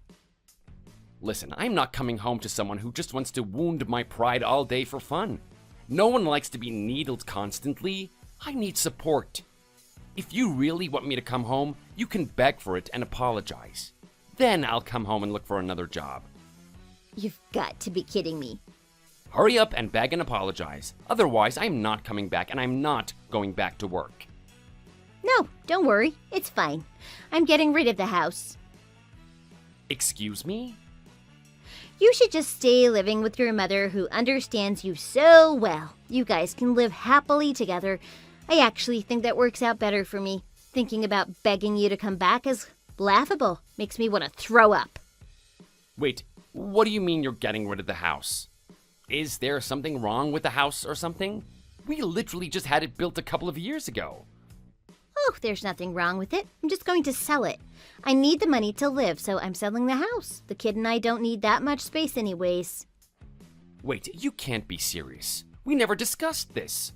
Listen, I'm not coming home to someone who just wants to wound my pride all day for fun. No one likes to be needled constantly. I need support. If you really want me to come home, you can beg for it and apologize. Then I'll come home and look for another job. You've got to be kidding me. Hurry up and beg and apologize. Otherwise, I'm not coming back and I'm not going back to work. No, don't worry. It's fine. I'm getting rid of the house. Excuse me? You should just stay living with your mother who understands you so well. You guys can live happily together. I actually think that works out better for me. Thinking about begging you to come back is laughable. Makes me want to throw up. Wait, what do you mean you're getting rid of the house? Is there something wrong with the house or something? We literally just had it built a couple of years ago. Oh, there's nothing wrong with it. I'm just going to sell it. I need the money to live, so I'm selling the house. The kid and I don't need that much space anyways. Wait, you can't be serious. We never discussed this.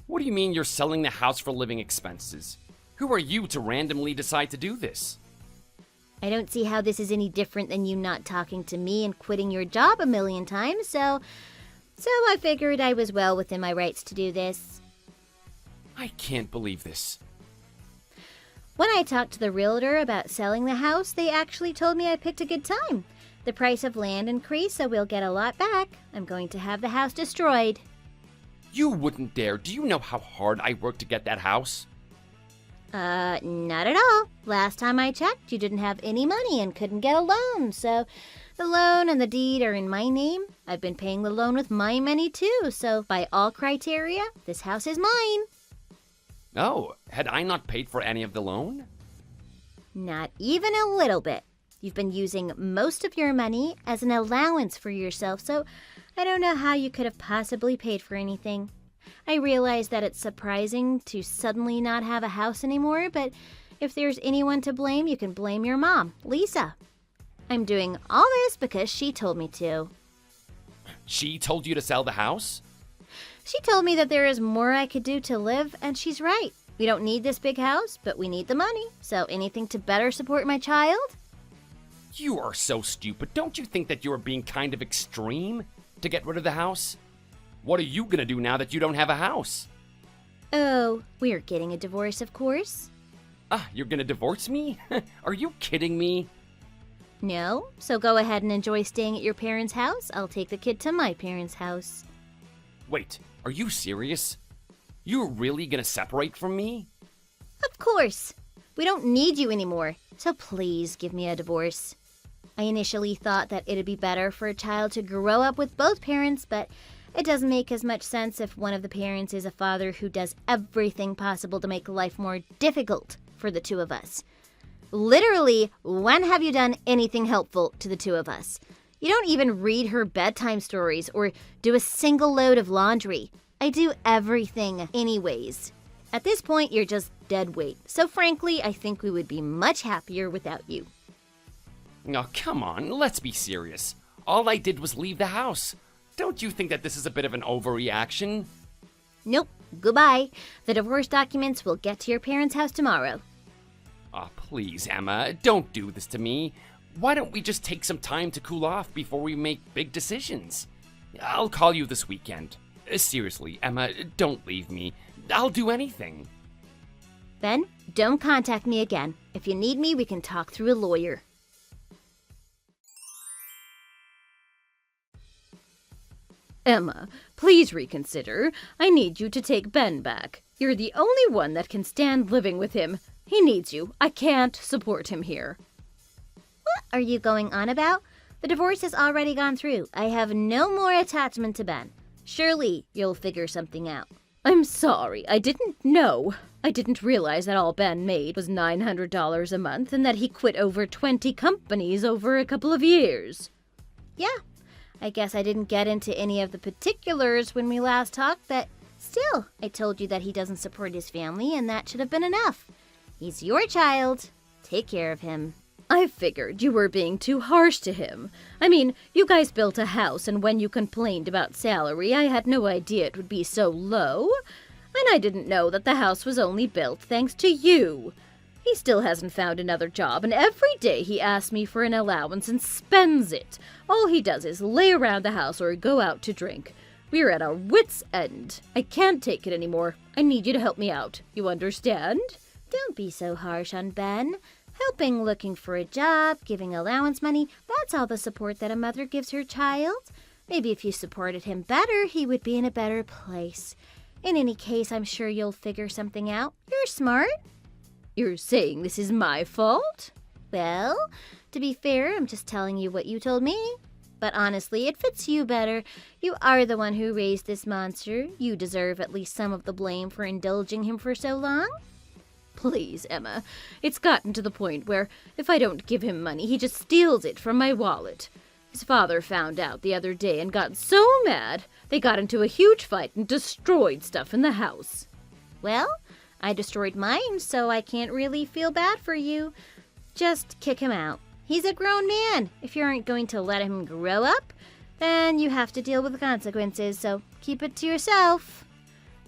What do you mean you're selling the house for living expenses? Who are you to randomly decide to do this? I don't see how this is any different than you not talking to me and quitting your job a million times, so I figured I was well within my rights to do this. I can't believe this. When I talked to the realtor about selling the house, they actually told me I picked a good time. The price of land increased, so we'll get a lot back. I'm going to have the house destroyed. You wouldn't dare. Do you know how hard I worked to get that house? Not at all. Last time I checked, you didn't have any money and couldn't get a loan, so the loan and the deed are in my name. I've been paying the loan with my money too, so by all criteria, this house is mine. Oh, had I not paid for any of the loan? Not even a little bit. You've been using most of your money as an allowance for yourself, so I don't know how you could have possibly paid for anything. I realize that it's surprising to suddenly not have a house anymore, but if there's anyone to blame, you can blame your mom, Lisa. I'm doing all this because she told me to. She told you to sell the house? She told me that there is more I could do to live, and she's right. We don't need this big house, but we need the money, so anything to better support my child? You are so stupid. Don't you think that you are being kind of extreme to get rid of the house? What are you gonna do now that you don't have a house? Oh, we're getting a divorce, of course. You're gonna divorce me? Are you kidding me? No, so go ahead and enjoy staying at your parents' house. I'll take the kid to my parents' house. Wait, are you serious? You're really gonna separate from me? Of course. We don't need you anymore, so please give me a divorce. I initially thought that it'd be better for a child to grow up with both parents, but it doesn't make as much sense if one of the parents is a father who does everything possible to make life more difficult for the two of us. Literally, when have you done anything helpful to the two of us? You don't even read her bedtime stories or do a single load of laundry. I do everything anyways. At this point, you're just dead weight. So frankly, I think we would be much happier without you. Oh, come on, let's be serious. All I did was leave the house. Don't you think that this is a bit of an overreaction? Nope. Goodbye. The divorce documents will get to your parents' house tomorrow. Oh, please, Emma, don't do this to me. Why don't we just take some time to cool off before we make big decisions? I'll call you this weekend. Seriously, Emma, don't leave me. I'll do anything. Ben, don't contact me again. If you need me, we can talk through a lawyer. Emma, please reconsider. I need you to take Ben back. You're the only one that can stand living with him. He needs you. I can't support him here. What are you going on about? The divorce has already gone through. I have no more attachment to Ben. Surely you'll figure something out. I'm sorry. I didn't know. I didn't realize that all Ben made was $900 a month and that he quit over 20 companies over a couple of years. Yeah, I guess I didn't get into any of the particulars when we last talked, but still, I told you that he doesn't support his family and that should have been enough. He's your child. Take care of him. I figured you were being too harsh to him. I mean, you guys built a house, and when you complained about salary, I had no idea it would be so low. And I didn't know that the house was only built thanks to you. He still hasn't found another job, and every day he asks me for an allowance and spends it. All he does is lay around the house or go out to drink. We're at our wits' end. I can't take it anymore. I need you to help me out. You understand? Don't be so harsh on Ben. Helping, looking for a job, giving allowance money, that's all the support that a mother gives her child. Maybe if you supported him better, he would be in a better place. In any case, I'm sure you'll figure something out. You're smart. You're saying this is my fault? Well, to be fair, I'm just telling you what you told me. But honestly, it fits you better. You are the one who raised this monster. You deserve at least some of the blame for indulging him for so long. Please, Emma. It's gotten to the point where if I don't give him money, he just steals it from my wallet. His father found out the other day and got so mad, they got into a huge fight and destroyed stuff in the house. Well, I destroyed mine, so I can't really feel bad for you. Just kick him out. He's a grown man. If you aren't going to let him grow up, then you have to deal with the consequences, so keep it to yourself.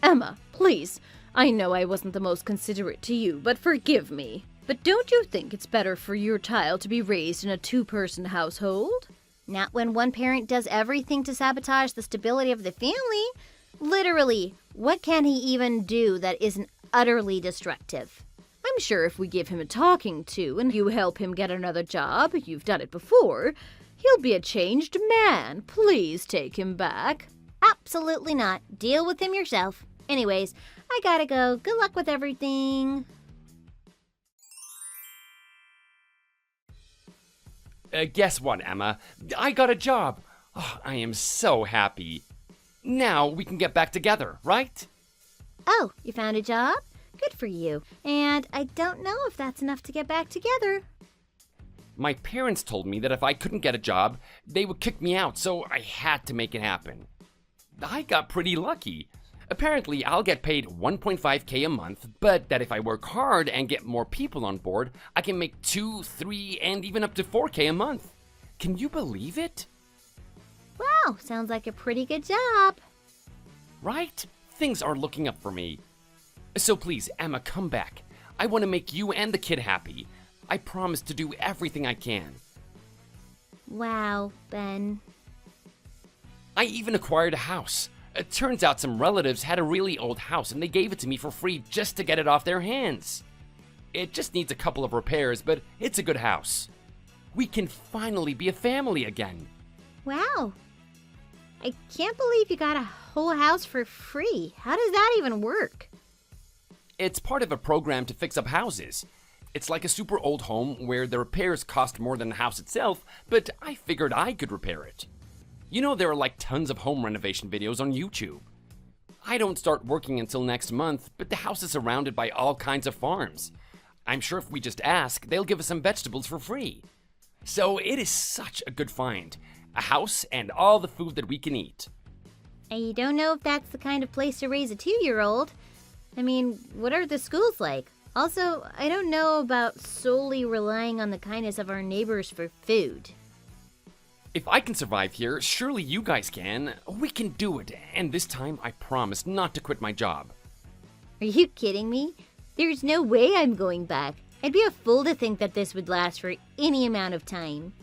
Emma, please. I know I wasn't the most considerate to you, but forgive me. But don't you think it's better for your child to be raised in a two-person household? Not when one parent does everything to sabotage the stability of the family. Literally, What can he even do that isn't utterly destructive? I'm sure if we give him a talking to and you help him get another job, you've done it before, he'll be a changed man. Please take him back. Absolutely not. Deal with him yourself. Anyways, I gotta go. Good luck with everything. Guess what, Emma? I got a job. Oh, I am so happy. Now we can get back together, right? Oh, you found a job? Good for you. And I don't know if that's enough to get back together. My parents told me that if I couldn't get a job, they would kick me out, so I had to make it happen. I got pretty lucky. Apparently, I'll get paid $1.5K a month, but that if I work hard and get more people on board, I can make 2, 3, and even up to 4K a month. Can you believe it? Wow, sounds like a pretty good job. Right? Things are looking up for me. So please, Emma, come back. I want to make you and the kid happy. I promise to do everything I can. Wow, Ben. I even acquired a house. It turns out some relatives had a really old house and they gave it to me for free just to get it off their hands. It just needs a couple of repairs, but it's a good house. We can finally be a family again. Wow. I can't believe you got a whole house for free. How does that even work? It's part of a program to fix up houses. It's like a super old home where the repairs cost more than the house itself, but I figured I could repair it. You know, there are like tons of home renovation videos on YouTube. I don't start working until next month, but the house is surrounded by all kinds of farms. I'm sure if we just ask, they'll give us some vegetables for free. So it is such a good find. A house and all the food that we can eat. I don't know if that's the kind of place to raise a 2-year-old. I mean, what are the schools like? Also, I don't know about solely relying on the kindness of our neighbors for food. If I can survive here, surely you guys can. We can do it, and this time I promise not to quit my job. Are you kidding me? There's no way I'm going back. I'd be a fool to think that this would last for any amount of time.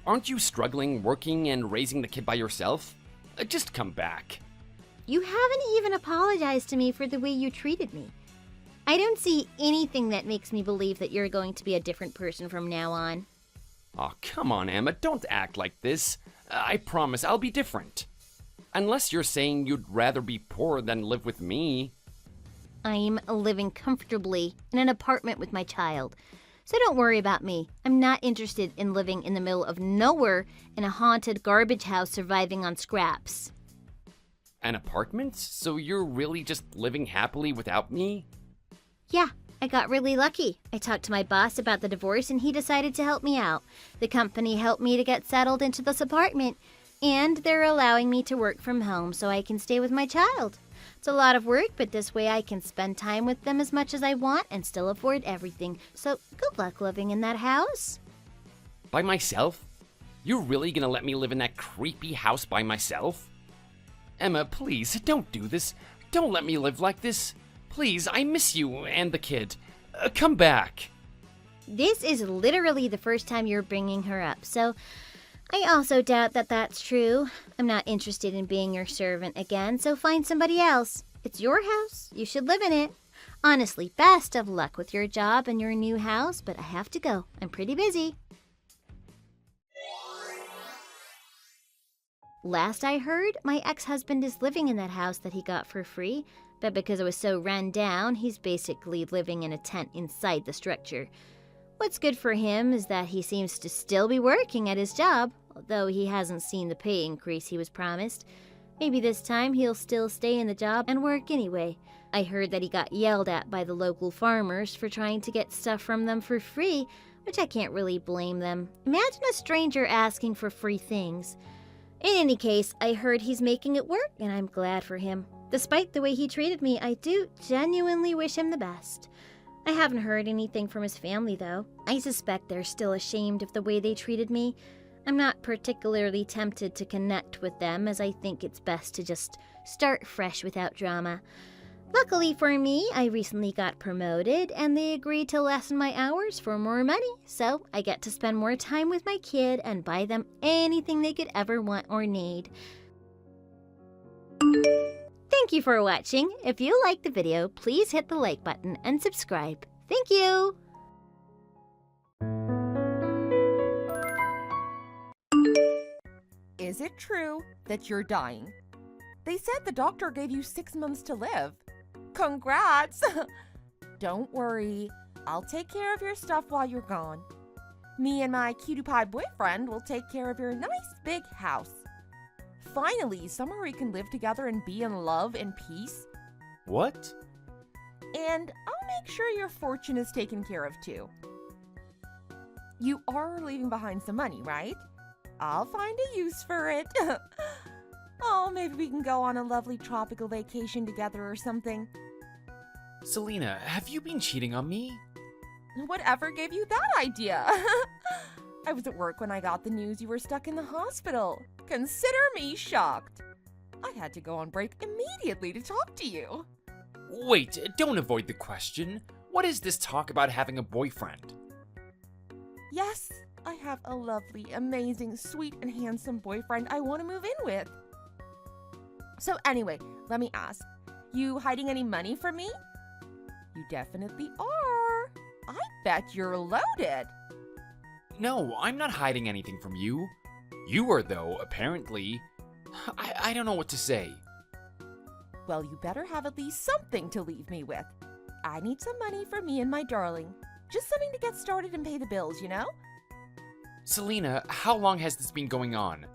Aren't you struggling working and raising the kid by yourself? Just come back. You haven't even apologized to me for the way you treated me. I don't see anything that makes me believe that you're going to be a different person from now on. Oh, come on, Emma, don't act like this. I promise I'll be different. Unless you're saying you'd rather be poor than live with me. I'm living comfortably in an apartment with my child. So don't worry about me. I'm not interested in living in the middle of nowhere in a haunted garbage house surviving on scraps. An apartment? So you're really just living happily without me? Yeah, I got really lucky. I talked to my boss about the divorce and he decided to help me out. The company helped me to get settled into this apartment, and they're allowing me to work from home so I can stay with my child. It's a lot of work, but this way I can spend time with them as much as I want and still afford everything. So good luck living in that house. By myself? You're really gonna let me live in that creepy house by myself? Emma, please, don't do this. Don't let me live like this. Please, I miss you and the kid. Come back. This is literally the first time you're bringing her up, so I also doubt that that's true. I'm not interested in being your servant again, so find somebody else. It's your house. You should live in it. Honestly, best of luck with your job and your new house, but I have to go. I'm pretty busy. Last I heard, my ex-husband is living in that house that he got for free, but because it was so run down, he's basically living in a tent inside the structure. What's good for him is that he seems to still be working at his job, although he hasn't seen the pay increase he was promised. Maybe this time he'll still stay in the job and work anyway. I heard that he got yelled at by the local farmers for trying to get stuff from them for free, which I can't really blame them. Imagine a stranger asking for free things. In any case, I heard he's making it work, and I'm glad for him. Despite the way he treated me, I do genuinely wish him the best. I haven't heard anything from his family, though. I suspect they're still ashamed of the way they treated me. I'm not particularly tempted to connect with them, as I think it's best to just start fresh without drama. Luckily for me, I recently got promoted, and they agreed to lessen my hours for more money, so I get to spend more time with my kid and buy them anything they could ever want or need. Thank you for watching. If you liked the video, please hit the like button and subscribe. Thank you! Is it true that you're dying? They said the doctor gave you 6 months to live. Congrats! Don't worry, I'll take care of your stuff while you're gone. Me and my cutie pie boyfriend will take care of your nice big house. Finally, somewhere we can live together and be in love and peace. What? And I'll make sure your fortune is taken care of too. You are leaving behind some money, right? I'll find a use for it. Oh, maybe we can go on a lovely tropical vacation together or something. Selena, have you been cheating on me? Whatever gave you that idea? I was at work when I got the news you were stuck in the hospital. Consider me shocked. I had to go on break immediately to talk to you. Wait, don't avoid the question. What is this talk about having a boyfriend? Yes, I have a lovely, amazing, sweet, and handsome boyfriend I want to move in with. So anyway, let me ask, you hiding any money from me? You definitely are. I bet you're loaded. No, I'm not hiding anything from you. You are, though, apparently. I don't know what to say. Well, you better have at least something to leave me with. I need some money for me and my darling. Just something to get started and pay the bills, you know? Selena, how long has this been going on?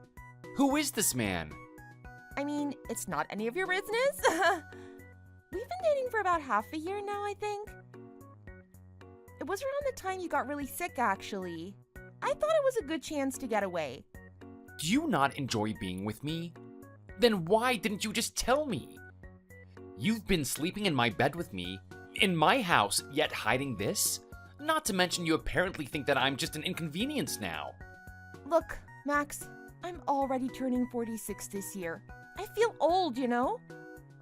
Who is this man? I mean, it's not any of your business. We've been dating for about half a year now, I think. It was around the time you got really sick, actually. I thought it was a good chance to get away. Do you not enjoy being with me? Then why didn't you just tell me? You've been sleeping in my bed with me, in my house, yet hiding this? Not to mention you apparently think that I'm just an inconvenience now. Look, Max, I'm already turning 46 this year. I feel old, you know?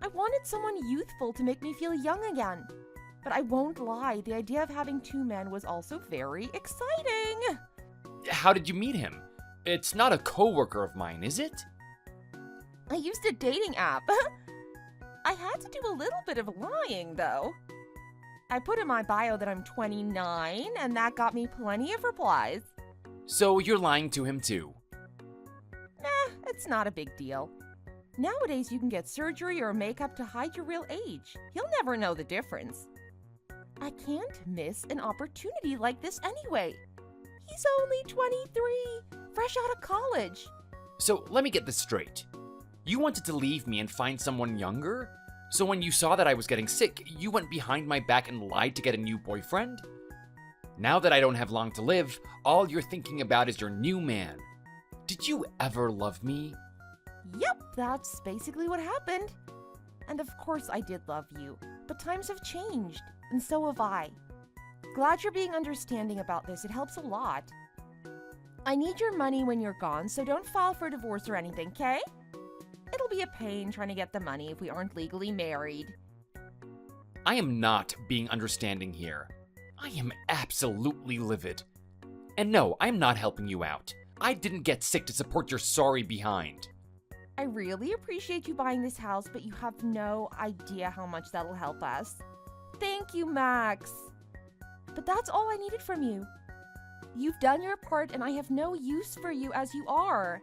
I wanted someone youthful to make me feel young again. But I won't lie, the idea of having 2 men was also very exciting. How did you meet him? It's not a coworker of mine, is it? I used a dating app. I had to do a little bit of lying, though. I put in my bio that I'm 29, and that got me plenty of replies. So you're lying to him too? Nah, it's not a big deal. Nowadays, you can get surgery or makeup to hide your real age. He'll never know the difference. I can't miss an opportunity like this anyway. He's only 23, fresh out of college. So let me get this straight. You wanted to leave me and find someone younger? So when you saw that I was getting sick, you went behind my back and lied to get a new boyfriend? Now that I don't have long to live, all you're thinking about is your new man. Did you ever love me? Yep, that's basically what happened. And of course I did love you, but times have changed, and so have I. Glad you're being understanding about this, it helps a lot. I need your money when you're gone, so don't file for divorce or anything, okay? It'll be a pain trying to get the money if we aren't legally married. I am not being understanding here. I am absolutely livid. And no, I'm not helping you out. I didn't get sick to support your sorry behind. I really appreciate you buying this house, but you have no idea how much that'll help us. Thank you, Max. But that's all I needed from you. You've done your part and I have no use for you as you are.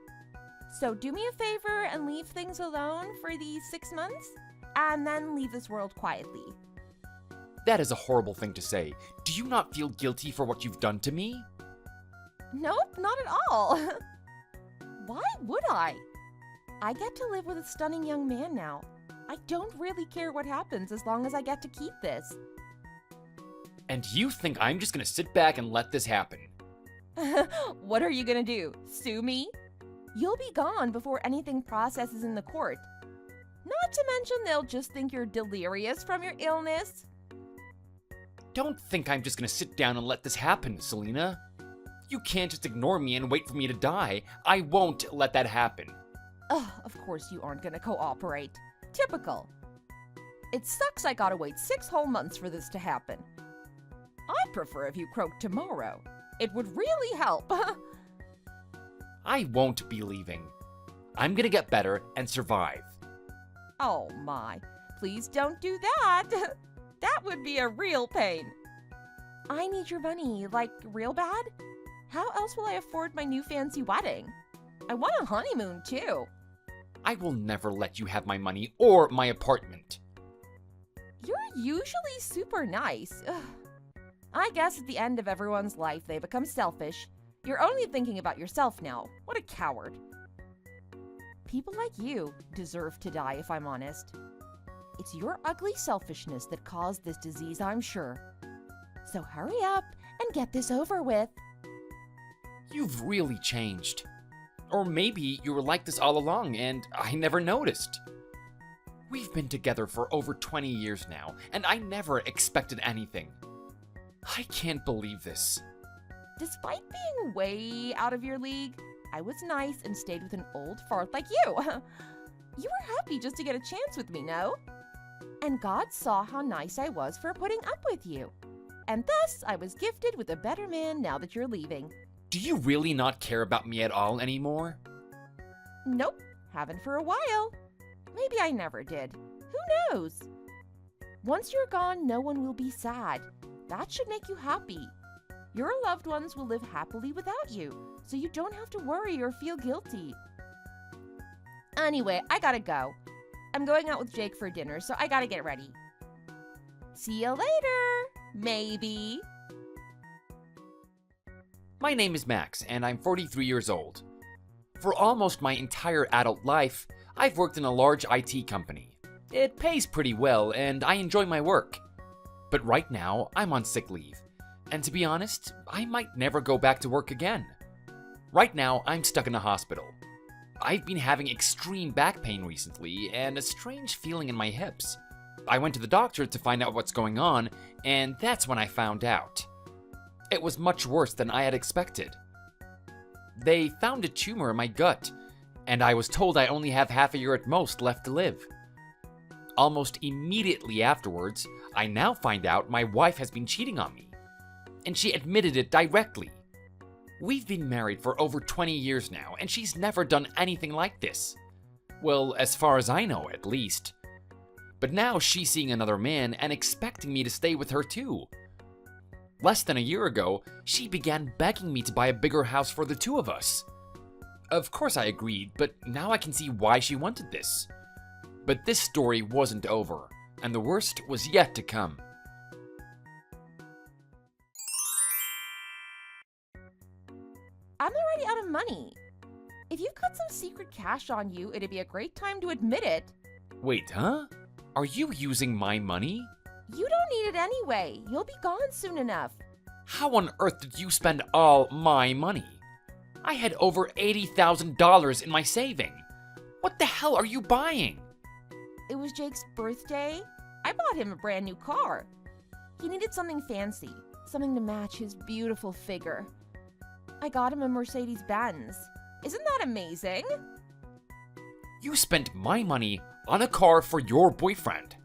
So do me a favor and leave things alone for these 6 months, and then leave this world quietly. That is a horrible thing to say. Do you not feel guilty for what you've done to me? Nope, not at all. Why would I? I get to live with a stunning young man now. I don't really care what happens as long as I get to keep this. And you think I'm just gonna sit back and let this happen? What are you gonna do? Sue me? You'll be gone before anything processes in the court. Not to mention they'll just think you're delirious from your illness. Don't think I'm just gonna sit down and let this happen, Selena. You can't just ignore me and wait for me to die. I won't let that happen. Ugh, of course you aren't gonna cooperate. Typical. It sucks I gotta wait 6 whole months for this to happen. I'd prefer if you croaked tomorrow. It would really help. I won't be leaving. I'm gonna get better and survive. Oh my, please don't do that. That would be a real pain. I need your money, like real bad. How else will I afford my new fancy wedding? I want a honeymoon too. I will never let you have my money or my apartment. You're usually super nice. Ugh. I guess at the end of everyone's life, they become selfish. You're only thinking about yourself now. What a coward. People like you deserve to die, if I'm honest. It's your ugly selfishness that caused this disease, I'm sure. So hurry up and get this over with. You've really changed. Or maybe you were like this all along and I never noticed. We've been together for over 20 years now, and I never expected anything. I can't believe this. Despite being way out of your league, I was nice and stayed with an old fart like you. You were happy just to get a chance with me, no? And God saw how nice I was for putting up with you. And thus, I was gifted with a better man now that you're leaving. Do you really not care about me at all anymore? Nope, haven't for a while. Maybe I never did. Who knows? Once you're gone, no one will be sad. That should make you happy. Your loved ones will live happily without you, so you don't have to worry or feel guilty. Anyway, I gotta go. I'm going out with Jake for dinner, so I gotta get ready. See you later, maybe. My name is Max, and I'm 43 years old. For almost my entire adult life, I've worked in a large IT company. It pays pretty well, and I enjoy my work. But right now, I'm on sick leave. And to be honest, I might never go back to work again. Right now, I'm stuck in a hospital. I've been having extreme back pain recently, and a strange feeling in my hips. I went to the doctor to find out what's going on, and that's when I found out. It was much worse than I had expected. They found a tumor in my gut, and I was told I only have half a year at most left to live. Almost immediately afterwards, I now find out my wife has been cheating on me, and she admitted it directly. We've been married for over 20 years now, and she's never done anything like this. Well, as far as I know, at least. But now she's seeing another man and expecting me to stay with her too. Less than a year ago, she began begging me to buy a bigger house for the two of us. Of course I agreed, but now I can see why she wanted this. But this story wasn't over, and the worst was yet to come. I'm already out of money. If you've got some secret cash on you, it'd be a great time to admit it. Wait, huh? Are you using my money? You don't need it anyway. You'll be gone soon enough. How on earth did you spend all my money? I had over $80,000 in my saving. What the hell are you buying? It was Jake's birthday. I bought him a brand new car. He needed something fancy, something to match his beautiful figure. I got him a Mercedes-Benz. Isn't that amazing? You spent my money on a car for your boyfriend.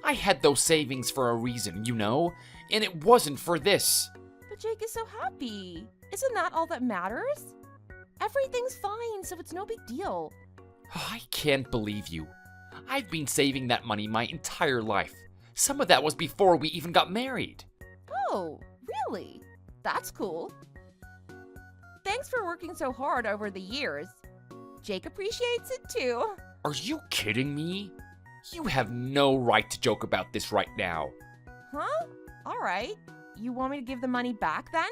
I had those savings for a reason, you know, and it wasn't for this. But Jake is so happy. Isn't that all that matters? Everything's fine, so it's no big deal. I can't believe you. I've been saving that money my entire life. Some of that was before we even got married. Oh, really? That's cool. Thanks for working so hard over the years. Jake appreciates it too. Are you kidding me? You have no right to joke about this right now. Huh? All right. You want me to give the money back then?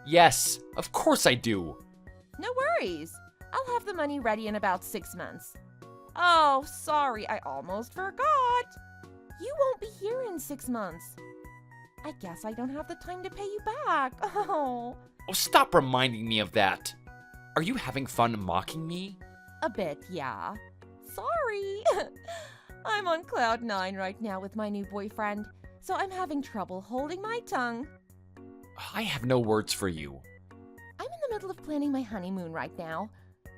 Yes, of course I do. No worries. I'll have the money ready in about 6 months. Oh, sorry, I almost forgot. You won't be here in 6 months. I guess I don't have the time to pay you back. Oh, Stop reminding me of that. Are you having fun mocking me? a bit, yeah. Sorry. I'm on cloud 9 right now with my new boyfriend, so I'm having trouble holding my tongue. I have no words for you. I'm in the middle of planning my honeymoon right now.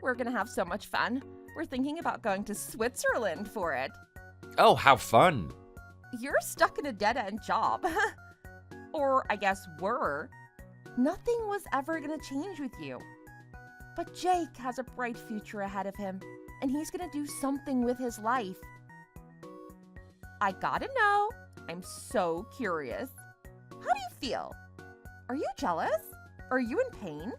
We're gonna have so much fun. We're thinking about going to Switzerland for it. Oh, how fun. You're stuck in a dead-end job. Or I guess were. Nothing was ever gonna change with you. But Jake has a bright future ahead of him, and he's gonna do something with his life. I gotta know. I'm so curious. How do you feel? Are you jealous? Are you in pain?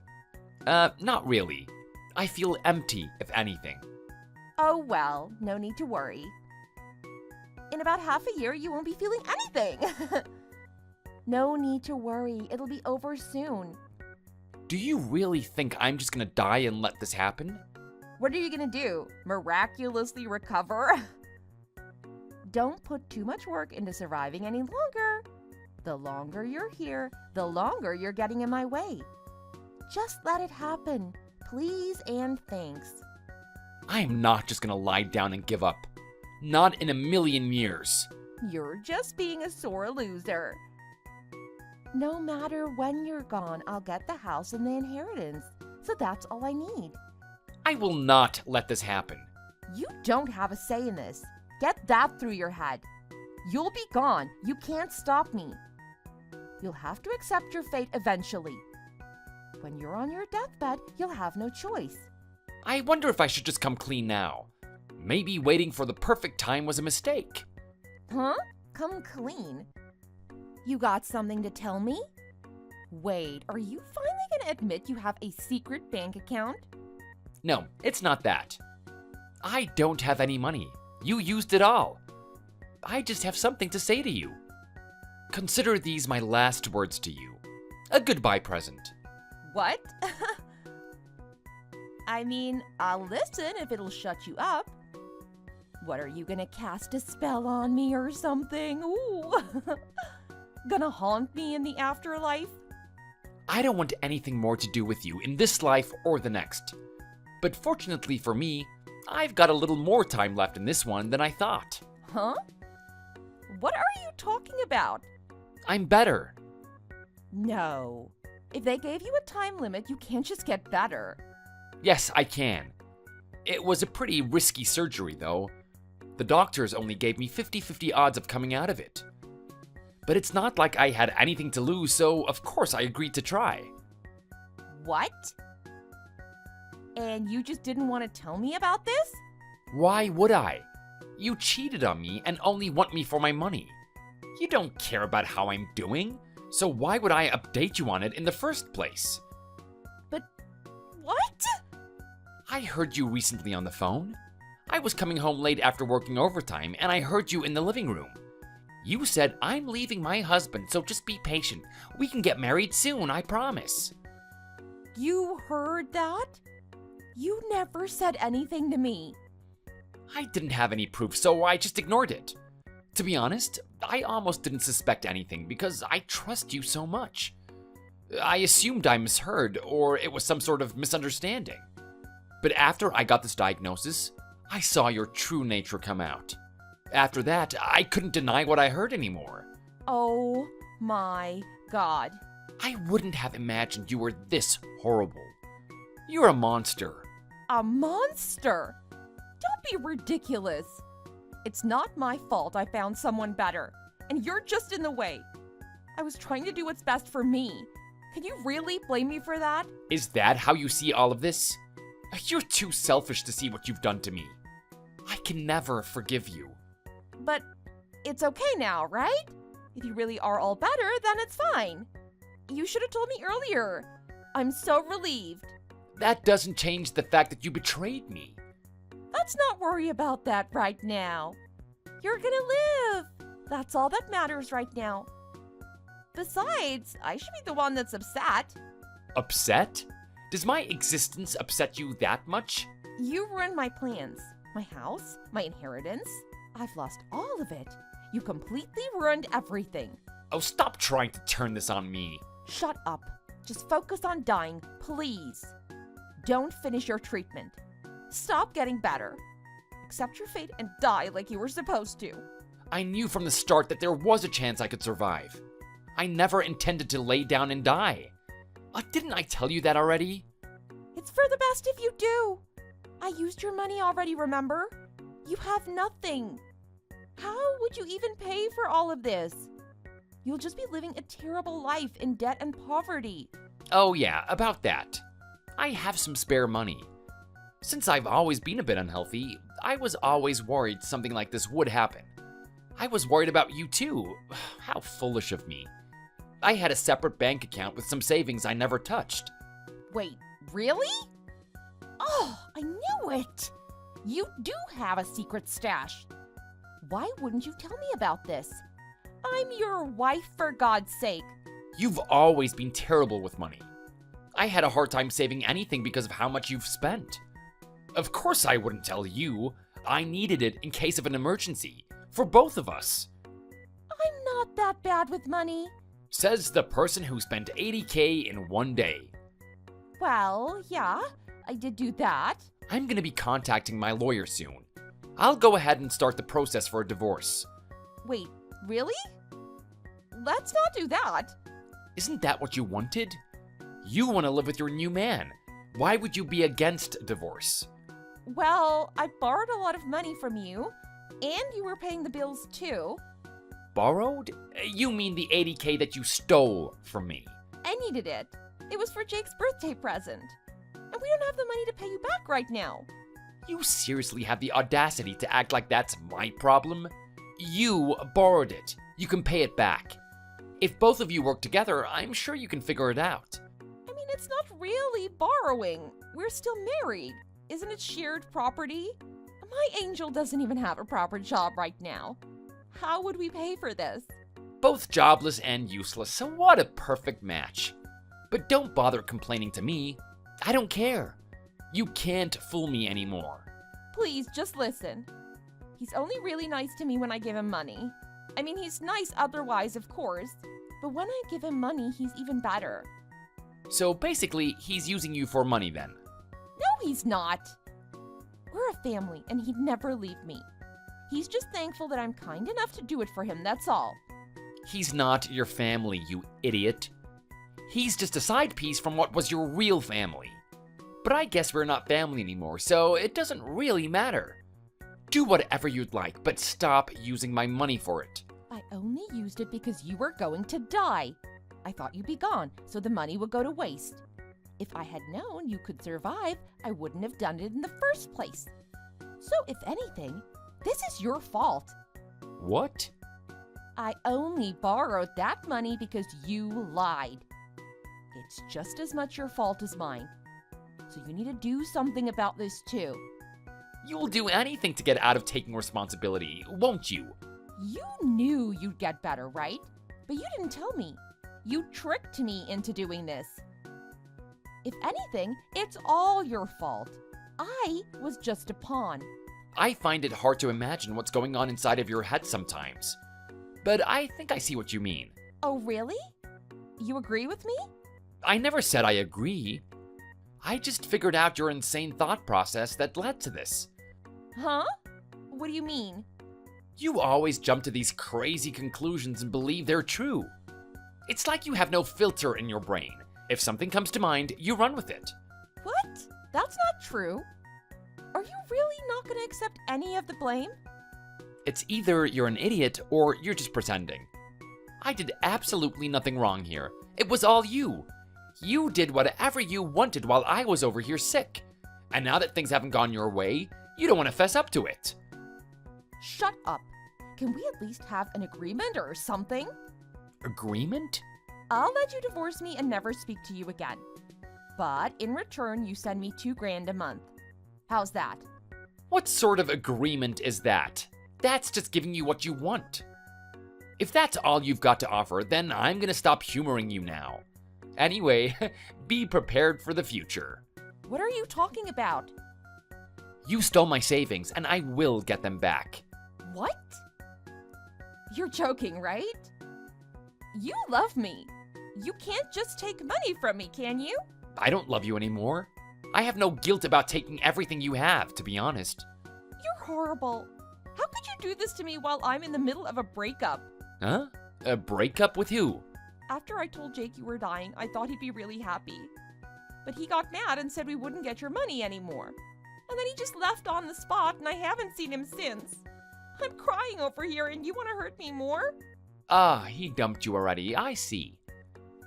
Not really. I feel empty, if anything. Oh well, no need to worry. In about half a year, you won't be feeling anything. No need to worry, it'll be over soon. Do you really think I'm just gonna die and let this happen? What are you gonna do? Miraculously recover? Don't put too much work into surviving any longer. The longer you're here, the longer you're getting in my way. Just let it happen, please and thanks. I am not just gonna lie down and give up. Not in a million years. You're just being a sore loser. No matter when you're gone, I'll get the house and the inheritance. So that's all I need. I will not let this happen. You don't have a say in this. Get that through your head. You'll be gone. You can't stop me. You'll have to accept your fate eventually. When you're on your deathbed, you'll have no choice. I wonder if I should just come clean now. Maybe waiting for the perfect time was a mistake. Huh? Come clean? You got something to tell me? Wait, are you finally gonna admit you have a secret bank account? No, it's not that. I don't have any money. You used it all. I just have something to say to you. Consider these my last words to you. A goodbye present. What? I mean, I'll listen if it'll shut you up. What, are you gonna cast a spell on me or something? Ooh. Gonna haunt me in the afterlife? I don't want anything more to do with you in this life or the next. But fortunately for me, I've got a little more time left in this one than I thought. Huh? What are you talking about? I'm better. No. If they gave you a time limit, you can't just get better. Yes, I can. It was a pretty risky surgery, though. The doctors only gave me 50-50 odds of coming out of it. But it's not like I had anything to lose, so of course I agreed to try. What? And you just didn't want to tell me about this? Why would I? You cheated on me and only want me for my money. You don't care about how I'm doing, so why would I update you on it in the first place? But what? I heard you recently on the phone. I was coming home late after working overtime, and I heard you in the living room. You said, "I'm leaving my husband, so just be patient. We can get married soon, I promise." You heard that? You never said anything to me. I didn't have any proof, so I just ignored it. To be honest, I almost didn't suspect anything because I trust you so much. I assumed I misheard, or it was some sort of misunderstanding. But after I got this diagnosis, I saw your true nature come out. After that, I couldn't deny what I heard anymore. Oh my God. I wouldn't have imagined you were this horrible. You're a monster. A monster? Don't be ridiculous. It's not my fault I found someone better, and you're just in the way. I was trying to do what's best for me. Can you really blame me for that? Is that how you see all of this? You're too selfish to see what you've done to me. I can never forgive you. But it's okay now, right? If you really are all better, then it's fine. You should have told me earlier. I'm so relieved. That doesn't change the fact that you betrayed me. Let's not worry about that right now. You're gonna live. That's all that matters right now. Besides, I should be the one that's upset. Upset? Does my existence upset you that much? You ruined my plans. My house, my inheritance. I've lost all of it. You completely ruined everything. Oh, stop trying to turn this on me. Shut up. Just focus on dying, please. Don't finish your treatment. Stop getting better. Accept your fate and die like you were supposed to. I knew from the start that there was a chance I could survive. I never intended to lay down and die. Didn't I tell you that already? It's for the best if you do. I used your money already, remember? You have nothing. How would you even pay for all of this? You'll just be living a terrible life in debt and poverty. Oh yeah, about that. I have some spare money. Since I've always been a bit unhealthy, I was always worried something like this would happen. I was worried about you too. How foolish of me. I had a separate bank account with some savings I never touched. Wait, really? Oh, I knew it! You do have a secret stash. Why wouldn't you tell me about this? I'm your wife, for God's sake. You've always been terrible with money. I had a hard time saving anything because of how much you've spent. Of course I wouldn't tell you. I needed it in case of an emergency, for both of us. I'm not that bad with money. Says the person who spent $80K in one day. Well, yeah, I did do that. I'm gonna be contacting my lawyer soon. I'll go ahead and start the process for a divorce. Wait, really? Let's not do that. Isn't that what you wanted? You want to live with your new man. Why would you be against divorce? Well, I borrowed a lot of money from you, and you were paying the bills too. Borrowed? You mean the $80K that you stole from me? I needed it. It was for Jake's birthday present. And we don't have the money to pay you back right now. You seriously have the audacity to act like that's my problem? You borrowed it. You can pay it back. If both of you work together, I'm sure you can figure it out. I mean, it's not really borrowing. We're still married. Isn't it shared property? My angel doesn't even have a proper job right now. How would we pay for this? Both jobless and useless, so what a perfect match. But don't bother complaining to me. I don't care. You can't fool me anymore. Please, just listen. He's only really nice to me when I give him money. I mean, he's nice otherwise, of course. But when I give him money, he's even better. So basically, he's using you for money then? No, he's not. We're a family, and he'd never leave me. He's just thankful that I'm kind enough to do it for him, that's all. He's not your family, you idiot. He's just a side piece from what was your real family. But I guess we're not family anymore, so it doesn't really matter. Do whatever you'd like, but stop using my money for it. I only used it because you were going to die. I thought you'd be gone, so the money would go to waste. If I had known you could survive, I wouldn't have done it in the first place. So if anything, this is your fault. What? I only borrowed that money because you lied. It's just as much your fault as mine. So you need to do something about this too. You'll do anything to get out of taking responsibility, won't you? You knew you'd get better, right? But you didn't tell me. You tricked me into doing this. If anything, it's all your fault. I was just a pawn. I find it hard to imagine what's going on inside of your head sometimes. But I think I see what you mean. Oh, really? You agree with me? I never said I agree. I just figured out your insane thought process that led to this. Huh? What do you mean? You always jump to these crazy conclusions and believe they're true. It's like you have no filter in your brain. If something comes to mind, you run with it. What? That's not true. Are you really not going to accept any of the blame? It's either you're an idiot or you're just pretending. I did absolutely nothing wrong here. It was all you. You did whatever you wanted while I was over here sick. And now that things haven't gone your way, you don't want to fess up to it. Shut up. Can we at least have an agreement or something? Agreement? I'll let you divorce me and never speak to you again. But in return, you send me $2,000 a month. How's that? What sort of agreement is that? That's just giving you what you want. If that's all you've got to offer, then I'm gonna stop humoring you now. Anyway, be prepared for the future. What are you talking about? You stole my savings, and I will get them back. What? You're joking, right? You love me. You can't just take money from me, can you? I don't love you anymore. I have no guilt about taking everything you have, to be honest. You're horrible. How could you do this to me while I'm in the middle of a breakup? Huh? A breakup with who? After I told Jake you were dying, I thought he'd be really happy. But he got mad and said we wouldn't get your money anymore. And then he just left on the spot, and I haven't seen him since. I'm crying over here, and you want to hurt me more? Ah, he dumped you already, I see.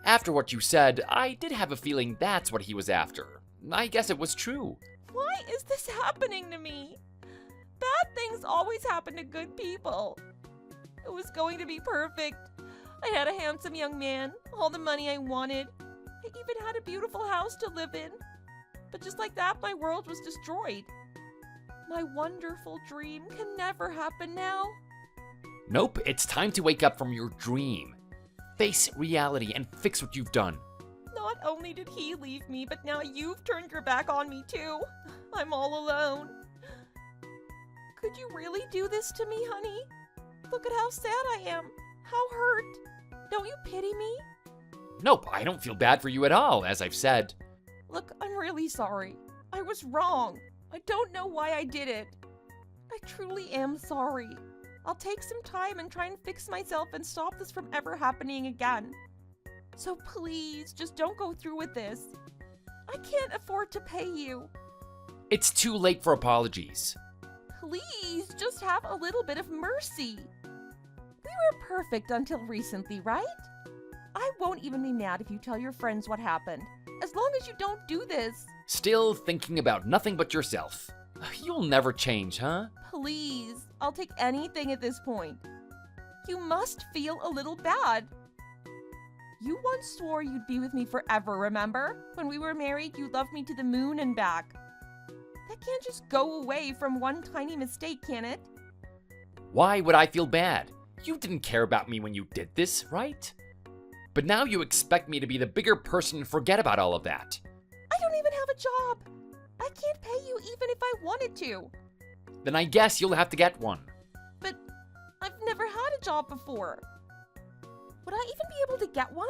After what you said, I did have a feeling that's what he was after. I guess it was true. Why is this happening to me? Bad things always happen to good people. It was going to be perfect. I had a handsome young man, all the money I wanted. I even had a beautiful house to live in. But just like that, my world was destroyed. My wonderful dream can never happen now. Nope, it's time to wake up from your dream. Face reality and fix what you've done. Not only did he leave me, but now you've turned your back on me too. I'm all alone. Could you really do this to me, honey? Look at how sad I am. How hurt. Don't you pity me? Nope, I don't feel bad for you at all, as I've said. Look, I'm really sorry. I was wrong. I don't know why I did it. I truly am sorry. I'll take some time and try and fix myself and stop this from ever happening again. So please, just don't go through with this. I can't afford to pay you. It's too late for apologies. Please, just have a little bit of mercy. We were perfect until recently, right? I won't even be mad if you tell your friends what happened, as long as you don't do this. Still thinking about nothing but yourself. You'll never change, huh? Please, I'll take anything at this point. You must feel a little bad. You once swore you'd be with me forever, remember? When we were married, you loved me to the moon and back. That can't just go away from one tiny mistake, can it? Why would I feel bad? You didn't care about me when you did this, right? But now you expect me to be the bigger person and forget about all of that. I don't even have a job. I can't pay you even if I wanted to. Then I guess you'll have to get one. But I've never had a job before. Would I even be able to get one?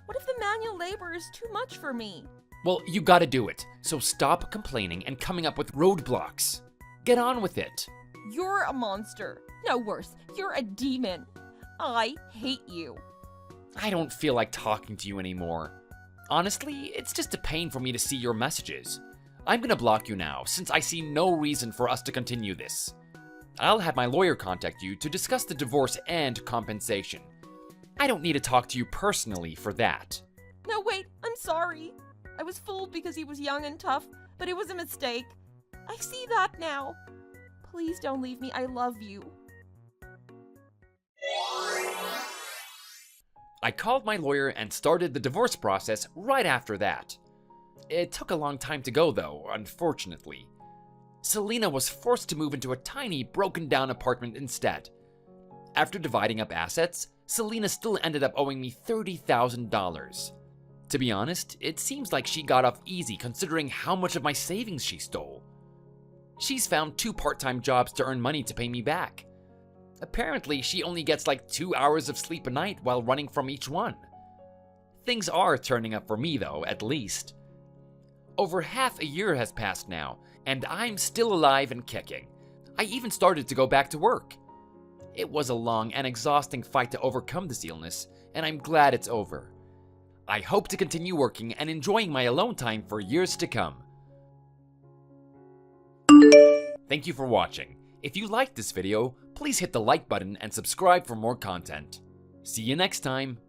What if the manual labor is too much for me? Well, you gotta do it, so stop complaining and coming up with roadblocks. Get on with it. You're a monster. No, worse, you're a demon. I hate you. I don't feel like talking to you anymore. Honestly, it's just a pain for me to see your messages. I'm gonna block you now, since I see no reason for us to continue this. I'll have my lawyer contact you to discuss the divorce and compensation. I don't need to talk to you personally for that. No, wait, I'm sorry. I was fooled because he was young and tough, but it was a mistake. I see that now. Please don't leave me. I love you. I called my lawyer and started the divorce process right after that. It took a long time to go though, unfortunately. Selena was forced to move into a tiny, broken-down apartment instead. After dividing up assets, Selena still ended up owing me $30,000. To be honest, it seems like she got off easy considering how much of my savings she stole. She's found 2 part-time jobs to earn money to pay me back. Apparently, she only gets like 2 hours of sleep a night while running from each one. Things are turning up for me though, at least. Over half a year has passed now, and I'm still alive and kicking. I even started to go back to work. It was a long and exhausting fight to overcome this illness, and I'm glad it's over. I hope to continue working and enjoying my alone time for years to come. Thank you for watching. If you liked this video, please hit the like button and subscribe for more content. See you next time.